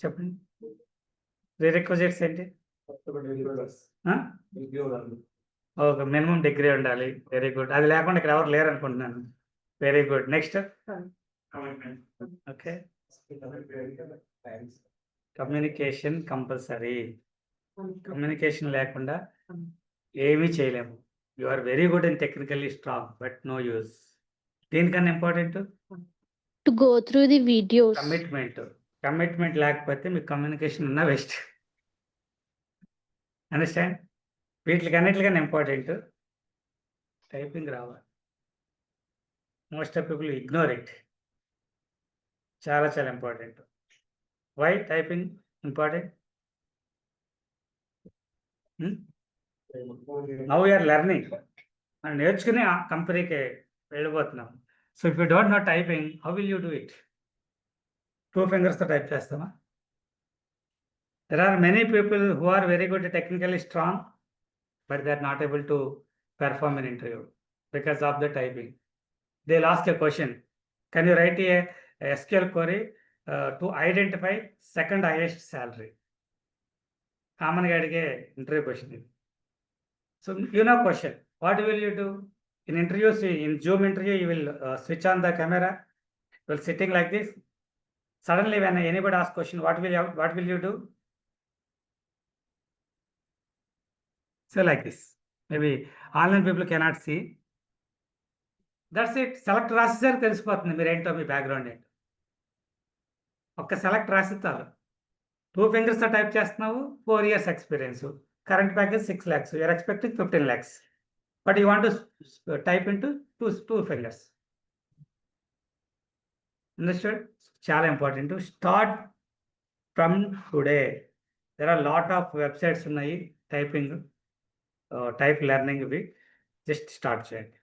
చెప్పండి? Prerequisites ఏంటి? Okay, minimum degree ఉండాలి. Very good. అది లేకుండా ఇక్కడ ఎవరు లేరు అనుకుంటున్నాను. Very good. Next, okay, communication compulsory. Communication లేకుండా ఏమీ చేయలేము. You are very good and technically strong, but no use. దీనికన్నా important
to go through the videos.
Commitment లేకపోతే మీకు కమ్యూనికేషన్ ఉన్నా వేస్ట్. అండర్స్టాండ్? వీటికి అన్నిటికన్నా ఇంపార్టెంట్ టైపింగ్ రావాలి. Most of people ignore it. చాలా చాలా important. Why typing important? Now we're learning. మనం నేర్చుకుని ఆ కంపెనీకి వెళ్ళిపోతున్నాం. So if you don't know typing, how will you do it? 2 ఫింగర్స్తో టైప్ చేస్తామా? There are many people who are very good, technically strong, but they are not able to perform an interview because of the typing. They'll ask a question. Can you write a SQL query to identify second highest salary? Common interview question. So you know question. What will you do? In interviews, in Zoom interview, you will switch on the camera. You will sitting like this. Suddenly, when anybody asks question, what will you do? So like this. Maybe online people cannot see. That's it. Select రాసేసరికి తెలిసిపోతుంది మీరేంటో, మీ background ఏంటో. ఒక్క select రాసిస్తారు. 2 ఫింగర్స్తో type చేస్తున్నావు, 4 years experience, current package 6 lakhs, you're expecting 15 lakhs, but you want to type in to 2 fingers. Understood? చాలా important. Start from today. There are lot of websites ఉన్నాయి typing, type learning. ఇవి just start చేయండి.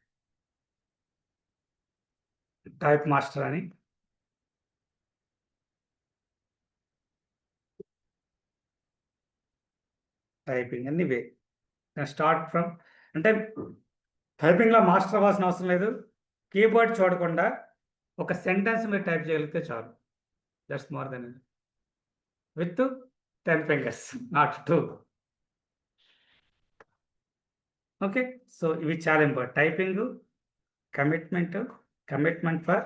Type master అని typing అన్ని వే start from. అంటే టైపింగ్లో master అవ్వాల్సిన అవసరం లేదు. కీబోర్డ్ చూడకుండా ఒక సెంటెన్స్ మీరు టైప్ చేయగలిగితే చాలు. That's more than with 10 fingers, not 2. Okay, so ఇవి చాలా important. Typing, commitment for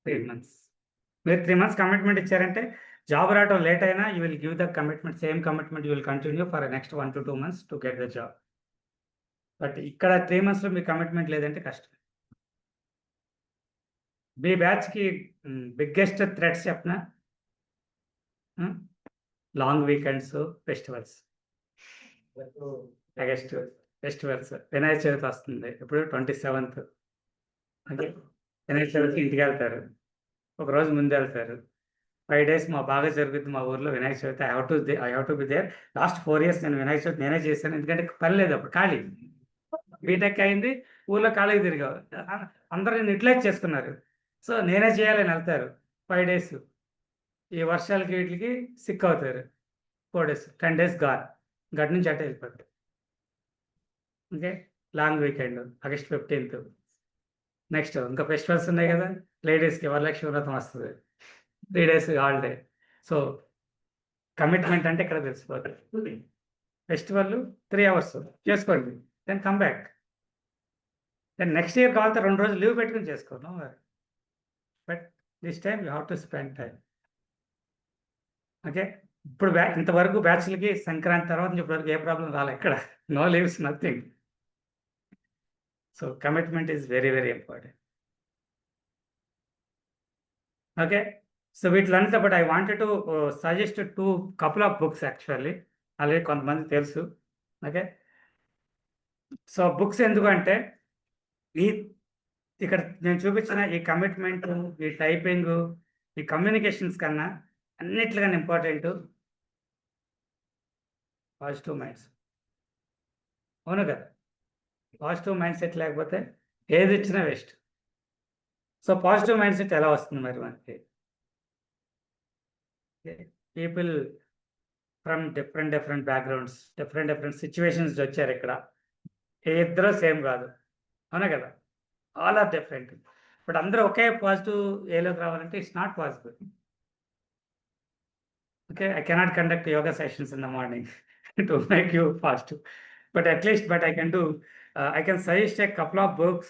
3 months. మీరు 3 months కమిట్మెంట్ ఇచ్చారంటే జాబ్ రావడం లేట్ అయినా you will give the commitment, same commitment you will continue for next 1 to 2 months to get the job. But ఇక్కడ 3 monthsలో మీ commitment లేదంటే కష్టం. మీ బ్యాచ్కి biggest threats చెప్పనా? Long weekends, festivals. August festivals, Vinayaka Chavithi వస్తుంది. ఇప్పుడు 27th. అంటే వినాయక చవితికి ఇంటికి వెళ్తారు, ఒకరోజు ముందు వెళ్తారు. 5 days మా బాగా జరుగుతుంది మా ఊర్లో Vinayaka Chavithi. I have to be there. Last 4 years నేను వినాయక చవితి నేనే చేశాను, ఎందుకంటే పని లేదు అప్పుడు, ఖాళీ. బీటెక్ అయింది, ఊర్లో ఖాళీ తిరిగా, అందరూ నేను యూటిలైజ్ చేసుకున్నారు. సో నేనే చేయాలని వెళ్తారు. 5 days ఈ వర్షాలకి వీటికి సిక్ అవుతారు. 4 days, 10 days గట్ నుంచి అటే వెళ్ళిపోతారు. Okay, long weekend August 15th. Next ఇంకా ఫెస్టివల్స్ ఉన్నాయి కదా, లేడీస్కి వరలక్ష్మి వ్రతం వస్తుంది, 3 days హాలిడే. సో కమిట్మెంట్ అంటే ఇక్కడ తెలిసిపోతుంది. ఫెస్టివల్ 3 hours చేసుకోండి, then come back. Then next year కావాలంటే 2 రోజులు లీవ్ పెట్టుకుని చేసుకోను. But this time you have to spend time. Okay, ఇప్పుడు ఇంతవరకు బ్యాచ్లకి సంక్రాంతి తర్వాత ఇప్పటివరకు ఏ ప్రాబ్లం రాలే ఇక్కడ. No leaves, nothing. So commitment is very very important. Okay, so వీటిలంతా, but I wanted to suggest 2 couple of books actually. అలాగే కొంతమంది తెలుసు. ఓకే, సో బుక్స్ ఎందుకంటే ఈ ఇక్కడ నేను చూపించిన ఈ కమిట్మెంట్, ఈ టైపింగ్, ఈ కమ్యూనికేషన్స్ కన్నా అన్నిట్లుగా ఇంపార్టెంట్ పాజిటివ్ మైండ్స్. అవును కదా, పాజిటివ్ మైండ్ సెట్ లేకపోతే ఏది ఇచ్చినా waste. So positive mind set ఎలా వస్తుంది మరి మనకి? People from different backgrounds, different situations వచ్చారు ఇక్కడ. ఇద్దరు సేమ్ కాదు, అవునా కదా, ఆల్ ఆర్ డిఫరెంట్. బట్ అందరూ ఒకే పాజిటివ్ ఏలోకి రావాలంటే it's not possible. Okay, I cannot conduct yoga sessions in the morning to make you positive. But at least, I can do, I can suggest a couple of books.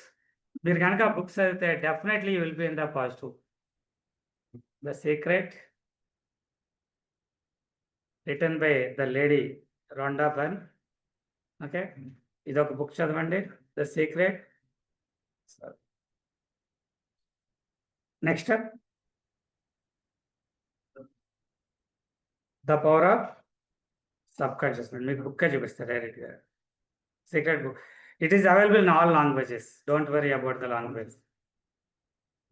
మీరు కనుక books అయితే definitely you will be in the positive. The secret, written by the lady Rhonda Byrne. Okay, ఇదొక book చదవండి, the secret. Next, the power of subconsciousness. మీకు బుక్కే చూపిస్తారు డైరెక్ట్గా, secret book. It is available in all languages. Don't worry about the language.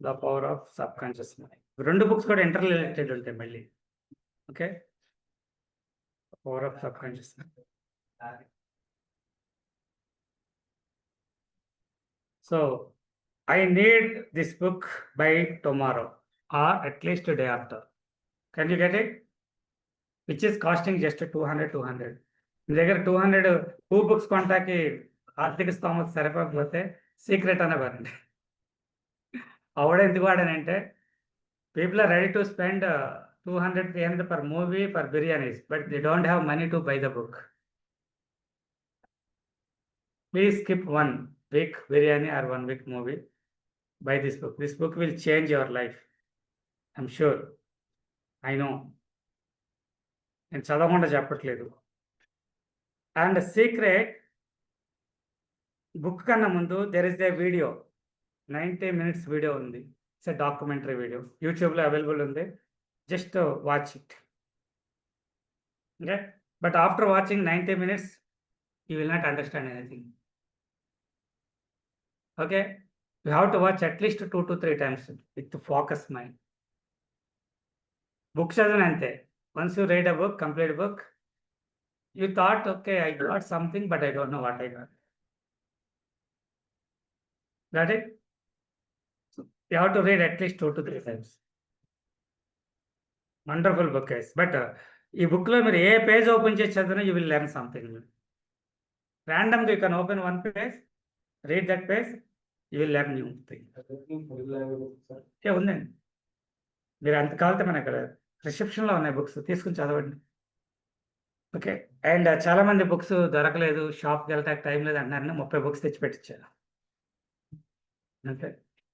The power of subconscious mind. రెండు books కూడా inter related ఉంటాయి మళ్ళీ. Okay, power of subconscious mind. So I need this book by tomorrow or at least day after. Can you get it? Which is costing just 200. మీ దగ్గర 200 books కొంటాకి ఆర్థిక స్తోమత సరిపోకపోతే secret అనే పడండి. ఆవిడ ఎందుకు వాడానంటే people are ready to spend 200-300 per movie, for biryanis, but they don't have money to buy the book. Please skip 1 week biryani or 1 week movie. Buy this book. This book will change your life. I'm sure. I know. నేను చదవకుండా చెప్పట్లేదు. And secret book కన్నా ముందు there is a video, 90 minutes video ఉంది. It's a documentary video, యూట్యూబ్లో available ఉంది. Just watch it. Okay, but after watching 90 minutes you will not understand anything. Okay, you have to watch at least 2 to 3 times with focus mind. Book చదవని అంతే. Once you read a book, complete book, you thought, okay, I got something, but I don't know what I got. Got it? So you have to read at least 2 to 3 times. Wonderful book, guys. But ఈ బుక్లో మీరు ఏ page open చేసి చదివినా you will learn something. Randomly you can open one page, read that page, you will learn new thing. ఉందండి, మీరు అంత కావాలంటే మన ఇక్కడ రిసెప్షన్లో ఉన్నాయి బుక్స్, తీసుకుని చదవండి. ఓకే, అండ్ చాలామంది బుక్స్ దొరకలేదు, షాప్కి వెళ్తాక టైం లేదు అంటున్నారని 30 బుక్స్ తెచ్చి పెట్టించారు. Okay,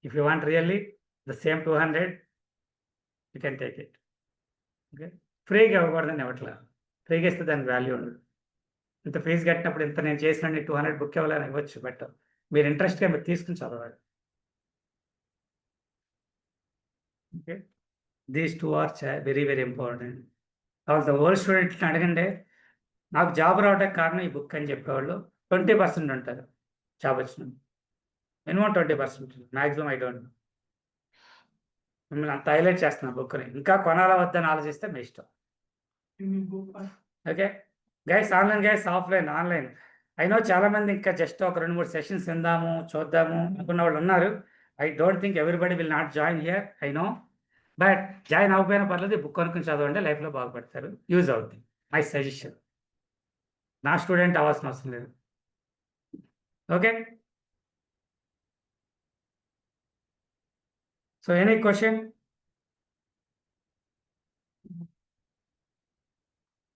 if you want really the same 200 you can take it. Okay, ఫ్రీగా ఇవ్వకూడదని ఇవ్వట్లా, ఫ్రీగా ఇస్తే దానికి వాల్యూ ఉండదు. ఇంత ఫీజు కట్టినప్పుడు ఇంత నేను చేసిన 200 బుక్ ఇవ్వాలని ఇవ్వచ్చు, బట్ మీరు ఇంట్రెస్ట్గా మీరు తీసుకుని చదవాలి. Okay, these 2 are very important. The old స్టూడెంట్ని అడగండి, నాకు జాబ్ రావడానికి కారణం ఈ బుక్ అని చెప్పేవాళ్ళు 20% ఉంటారు జాబ్ వచ్చిన. Minimum 20%, maximum I don't know. మిమ్మల్ని అంత హైలైట్ చేస్తున్నాను బుక్ని, ఇంకా కొనాలా వద్దని ఆలోచిస్తే మీ ఇష్టం. Okay guys, online guys, offline, online. అయినో చాలామంది ఇంకా జస్ట్ ఒక 2-3 సెషన్స్ విందాము చూద్దాము అనుకున్న వాళ్ళు ఉన్నారు. I don't think everybody will not join here, I know. But join అవ్వకపోయినా పర్లేదు, బుక్ కొనుక్కుని చదవండి, లైఫ్లో బాగుపడతారు, యూజ్ అవుతుంది. My suggestion. నా స్టూడెంట్ అవ్వాల్సిన అవసరం లేదు. Okay, so any question?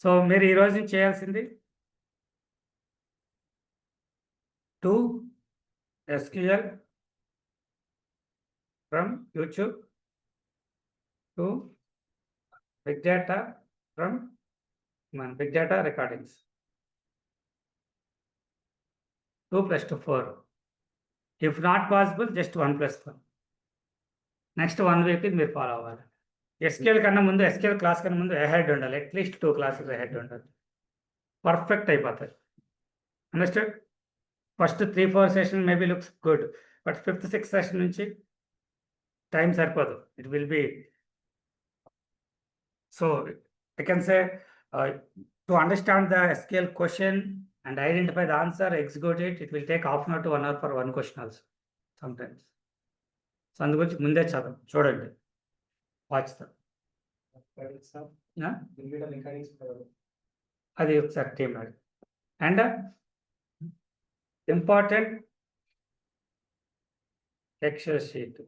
So మీరు ఈరోజు నుంచి చేయాల్సింది 2 SQL from YouTube, 2 big data from big data recordings. 2 + 2 4. If not possible, just 1 + 1. Next 1 week మీరు ఫాలో అవ్వాలి. SQL కన్నా ముందు, SQL క్లాస్ కన్నా ముందు అహెడ్ ఉండాలి, అట్లీస్ట్ 2 క్లాసెస్ అహెడ్ ఉండాలి. పర్ఫెక్ట్ అయిపోతాయి. Understand? First 3-4 session maybe looks good, but 5th-6th session నుంచి టైం సరిపోదు. It will be so I can say to understand the SQL question and identify the answer, execute it, it will take half an hour to 1 hour for one question also sometimes. So అందు గురించి ముందే చూడండి, watch the అది ఒకసారి team and important Excel sheet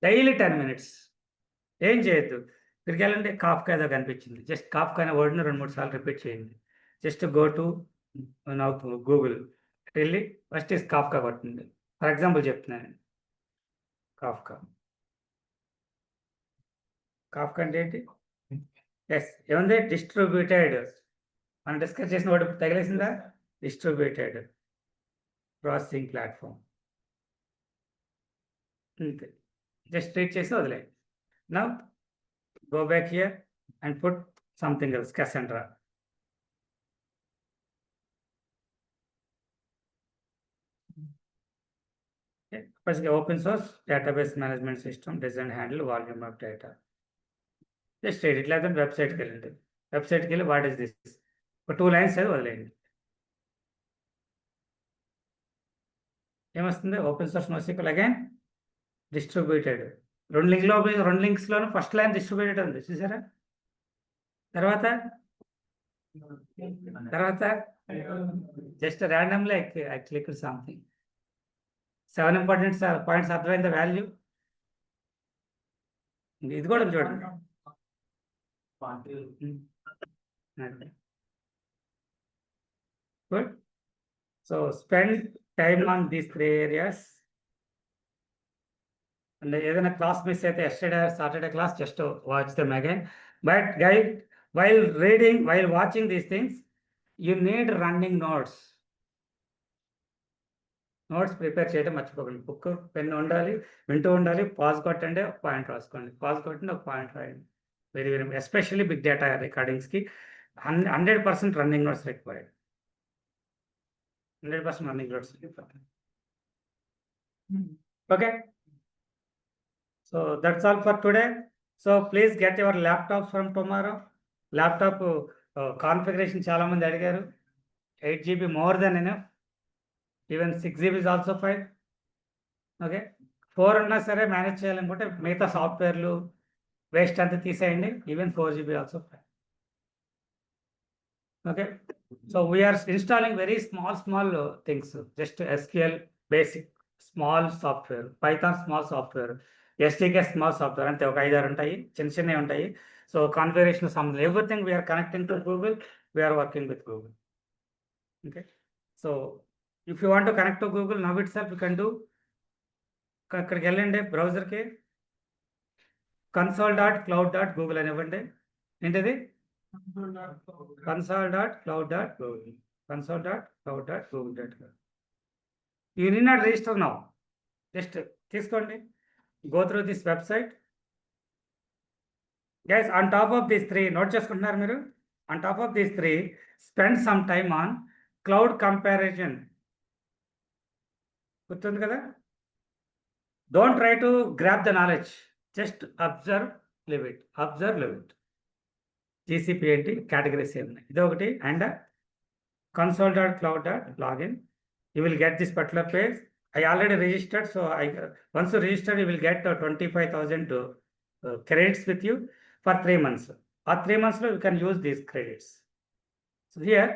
daily 10 minutes. ఏం చేయొద్దు, ఇక్కడికి వెళ్ళండి, కాఫ్కా ఏదో కనిపించింది, జస్ట్ కాఫ్కా అనే వర్డ్ని 2-3 సార్లు రిపీట్ చేయండి. జస్ట్ గో టు గూగుల్, వెళ్ళి ఫస్ట్ ఇస్ కాఫ్కా కొట్టండి. ఫర్ ఎగ్జాంపుల్ చెప్తున్నాను, కాఫ్కా అంటే ఏంటి? ఎస్, ఏముంది? డిస్ట్రిబ్యూటెడ్. మనం డిస్కస్ చేసిన వర్డ్ తగిలేసిందా? Distributed processing platform. అంతే, జస్ట్ ట్రీట్ చేసి వదిలే. Now go back here and put something else, Cassandra. Okay. First, open source database management system doesn't handle volume of data. Just read it like that. Website ke liye. Website ke liye, what is this? For 2 lines hai వదిలేయండి. ఏమొస్తుంది? Open source NoSQL again distributed. 2 links లోను first line distributed ఉంది, చూసారా? తర్వాత just randomly I click something. 7 important points అర్థమైంది value. ఇది కూడా చూడండి. Good. So spend time on these 3 areas. And ఏదైనా క్లాస్ మిస్ అయితే Saturday class just watch them again. But guide, while watching these things, you need running notes. Notes prepare చేయడం మర్చిపోకండి. Book, pen ఉండాలి, వింటూ ఉండాలి. పాజ్ కొట్టండి, ఒక point రాసుకోండి. పాజ్ కొట్టండి, ఒక పాయింట్ రాయండి. Very very especially big data రికార్డింగ్స్కి 100% running notes required. 100% running notes required. Okay, so that's all for today. So please get your laptop from tomorrow. Laptop configuration చాలా మంది అడిగారు. 8 GB more than enough. Even 6 GB is also fine. Okay, 4 ఉన్నా సరే manage చేయాలనుకుంటే మిగతా సాఫ్ట్వేర్లు waste అంతా తీసేయండి. Even 4 GB also fine. Okay, so we're installing very small things. Just SQL basic small software, Python small software, SDK small software, అంతే. ఒక 5-6 ఉంటాయి, చిన్నవి ఉంటాయి. సో కాన్ఫిగరేషన్ సంబంధం, everything we're connecting to Google, we're working with Google. Okay, so if you want to connect to Google now itself, you can do. అక్కడికి వెళ్ళండి, బ్రౌజర్కి console.cloud.google అని ఇవ్వండి. ఏంటిది? console.cloud.google. You need not register now. Just తీసుకోండి, go through this website. Guys, on top of these 3, note చేసుకుంటున్నారు మీరు? On top of these 3, spend some time on cloud comparison. గుర్తుంది కదా? Don't try to grab the knowledge, just observe, live it. GCP ఏంటి, categories ఏమున్నాయి, ఇదొకటి. And console.cloud.login, you will get this particular page. I already registered, so once you register, you will get 25,000 credits with you for 3 months. Or 3 months you can use these credits. So here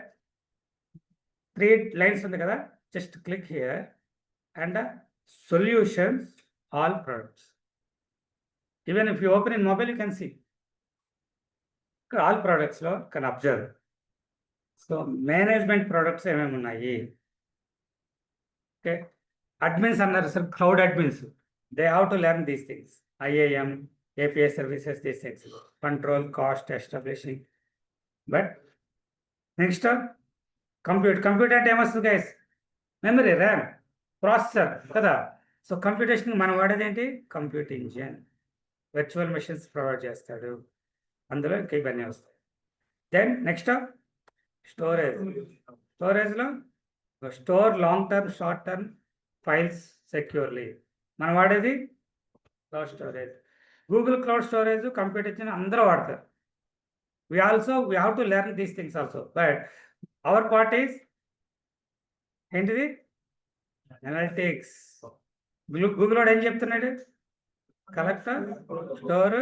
3 lines ఉంది కదా, just click here and solutions, all products. Even if you open in mobile, you can see all products lo can observe. So management products ఏమేమి ఉన్నాయి. Okay, admins అన్నారు sir, cloud admins, they have to learn these things. IAM, API services, these things, control, cost, establishing. But next computer అంటే ఏమొస్తుంది guys? Memory, RAM, processor కదా. So computation మనం వాడేది ఏంటి? Compute engine. Virtual machines provide చేస్తాడు, అందులో ఇంకా ఇవన్నీ వస్తాయి. దెన్ నెక్స్ట్ స్టోరేజ్ లో store long term short term files securely. మనం వాడేది cloud storage. Google cloud storage computer అందరూ వాడతారు. we have to learn these things also, but our part is ఏంటిది అనలిటిక్స్. గూగుల్ వాడు ఏం చెప్తున్నాడు? Collect, store,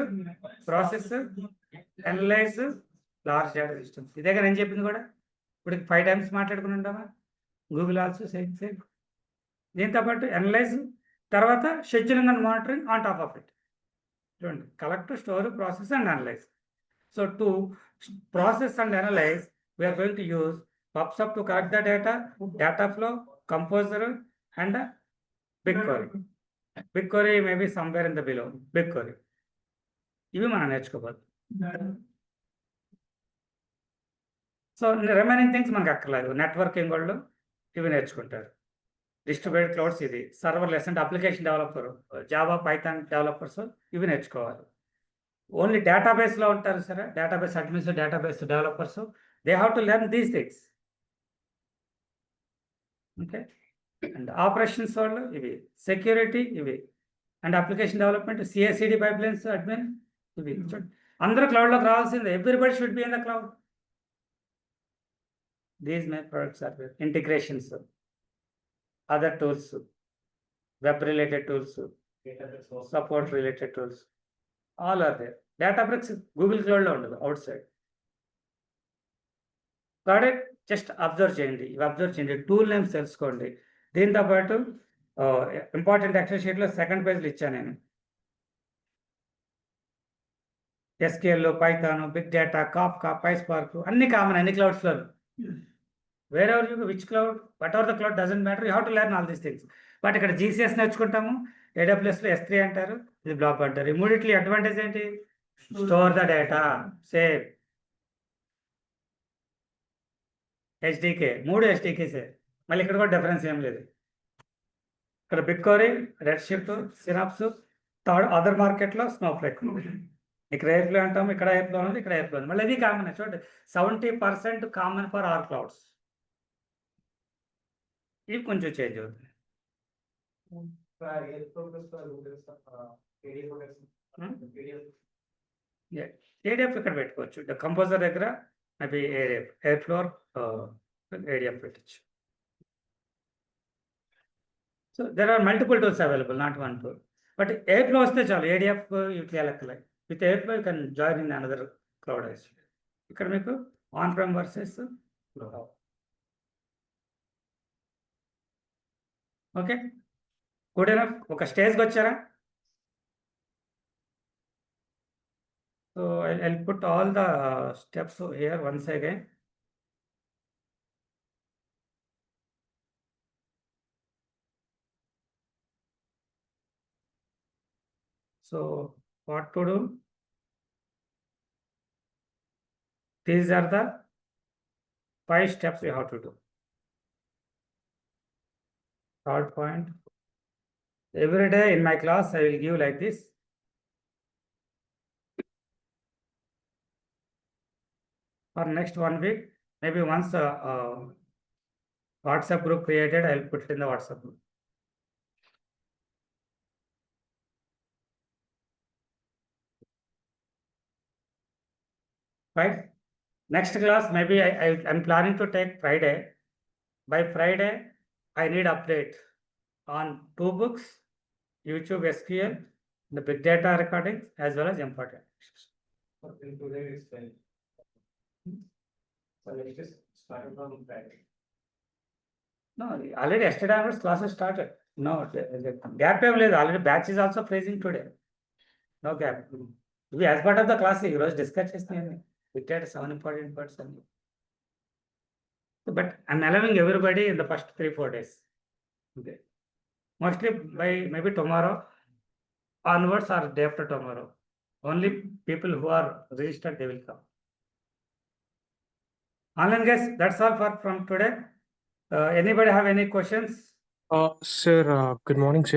process, analyse large data systems. ఇదే కదా నేను చెప్పింది కూడా. ఇప్పుడు 5 times మాట్లాడుకుని ఉంటామా? Google also same. దీంతో పాటు అనలైజ్, తర్వాత scheduling and monitoring on top of it. చూడండి, collect, store, process and analyse. So to process and analyze, we are going to use PubSub to collect the data, DataFlow, Composer, and BigQuery. BigQuery may be somewhere in the below. BigQuery. ఇవి మనం నేర్చుకోవాలి. So remaining things మనకు అక్కర్లేదు. Networking వాళ్ళు ఇవి నేర్చుకుంటారు. Distributed clouds ఇది, serverless అంటే application developer, Java, Python developers ఇవి నేర్చుకోవాలి. ఓన్లీ డేటాబేస్లో ఉంటారు సరే, database admins, database developers, they have to learn these things. Okay, and operations వాళ్ళు ఇవి, సెక్యూరిటీ ఇవి, and application development, CI/CD pipelines admin ఇవి. అందరూ క్లౌడ్లోకి రావాల్సిందే. Everybody should be in the cloud. These my products are integrations, other tools, web related tools, support related tools, all are there. Databricks Google Cloud లో ఉండదు, out side. కాబట్టి just observe చేయండి, ఇవి observe చేయండి, టూల్ నేమ్స్ తెలుసుకోండి. దీంతో పాటు important XL షీట్లో సెకండ్ పేజ్లో ఇచ్చాను నేను. SQL, Python, big data, Kafka, PySpark అన్ని కామన్ అన్ని క్లౌడ్స్లో. Wherever you which cloud, whatever the cloud doesn't matter, you have to learn all these things. But ఇక్కడ GCS నేర్చుకుంటాము, AWSలో S3 అంటారు, ఇది బ్లాక్ అంటారు. ఇమీడియట్లీ అడ్వాంటేజ్ ఏంటి? Store the data, save. HDK 3 SDKసే, మళ్ళీ ఇక్కడ కూడా డిఫరెన్స్ ఏం లేదు. ఇక్కడ BigQuery, Redshift, Synapse, third other మార్కెట్లో స్నోఫ్లేక్. ఇక్కడ ఎయిర్ఫ్లో అంటాము, ఇక్కడ ఎయిర్ఫ్లో ఉంది, ఇక్కడ ఎయిర్ఫ్లో ఉంది. మళ్ళీ ఇది కామన్. చూడండి, 70% కామన్ ఫర్ ఆల్ క్లౌడ్స్. ఇవి కొంచెం చేంజ్ అవుతుంది. ADF ఇక్కడ పెట్టుకోవచ్చు. కంపోజర్ దగ్గర మేబీ ఎయిర్ఫ్లో, ADF పెట్టచ్చు. So there are multiple tools available, not one tool. But Airflow వస్తే చాలు, ADF ఇట్లా with Airflow you can join in another cloud. ఇక్కడ మీకు on prem versus okay, good enough. ఒక స్టేజ్కి వచ్చారా? So I'll put all the steps here once again. So what to do? These are the 5 steps we have to do. Third point, every day in my class I will give like this. For next 1 week, maybe once WhatsApp group created, I will put it in the WhatsApp group. Right? Next class, maybe I'm planning to take Friday. By Friday, I need update on 2 books, YouTube SQL, the big data recordings, as well as important. No, already yesterday onwards classes started. No, gap already batch is also praising today. No gap. We as part of the class, you discuss we did some important parts. But I'm allowing everybody in the first 3-4 days. Okay. Mostly by maybe tomorrow onwards or day after tomorrow. Only people who are registered, they will come. Online guys, that's all from today. Anybody have any questions?
Sir, good morning, sir.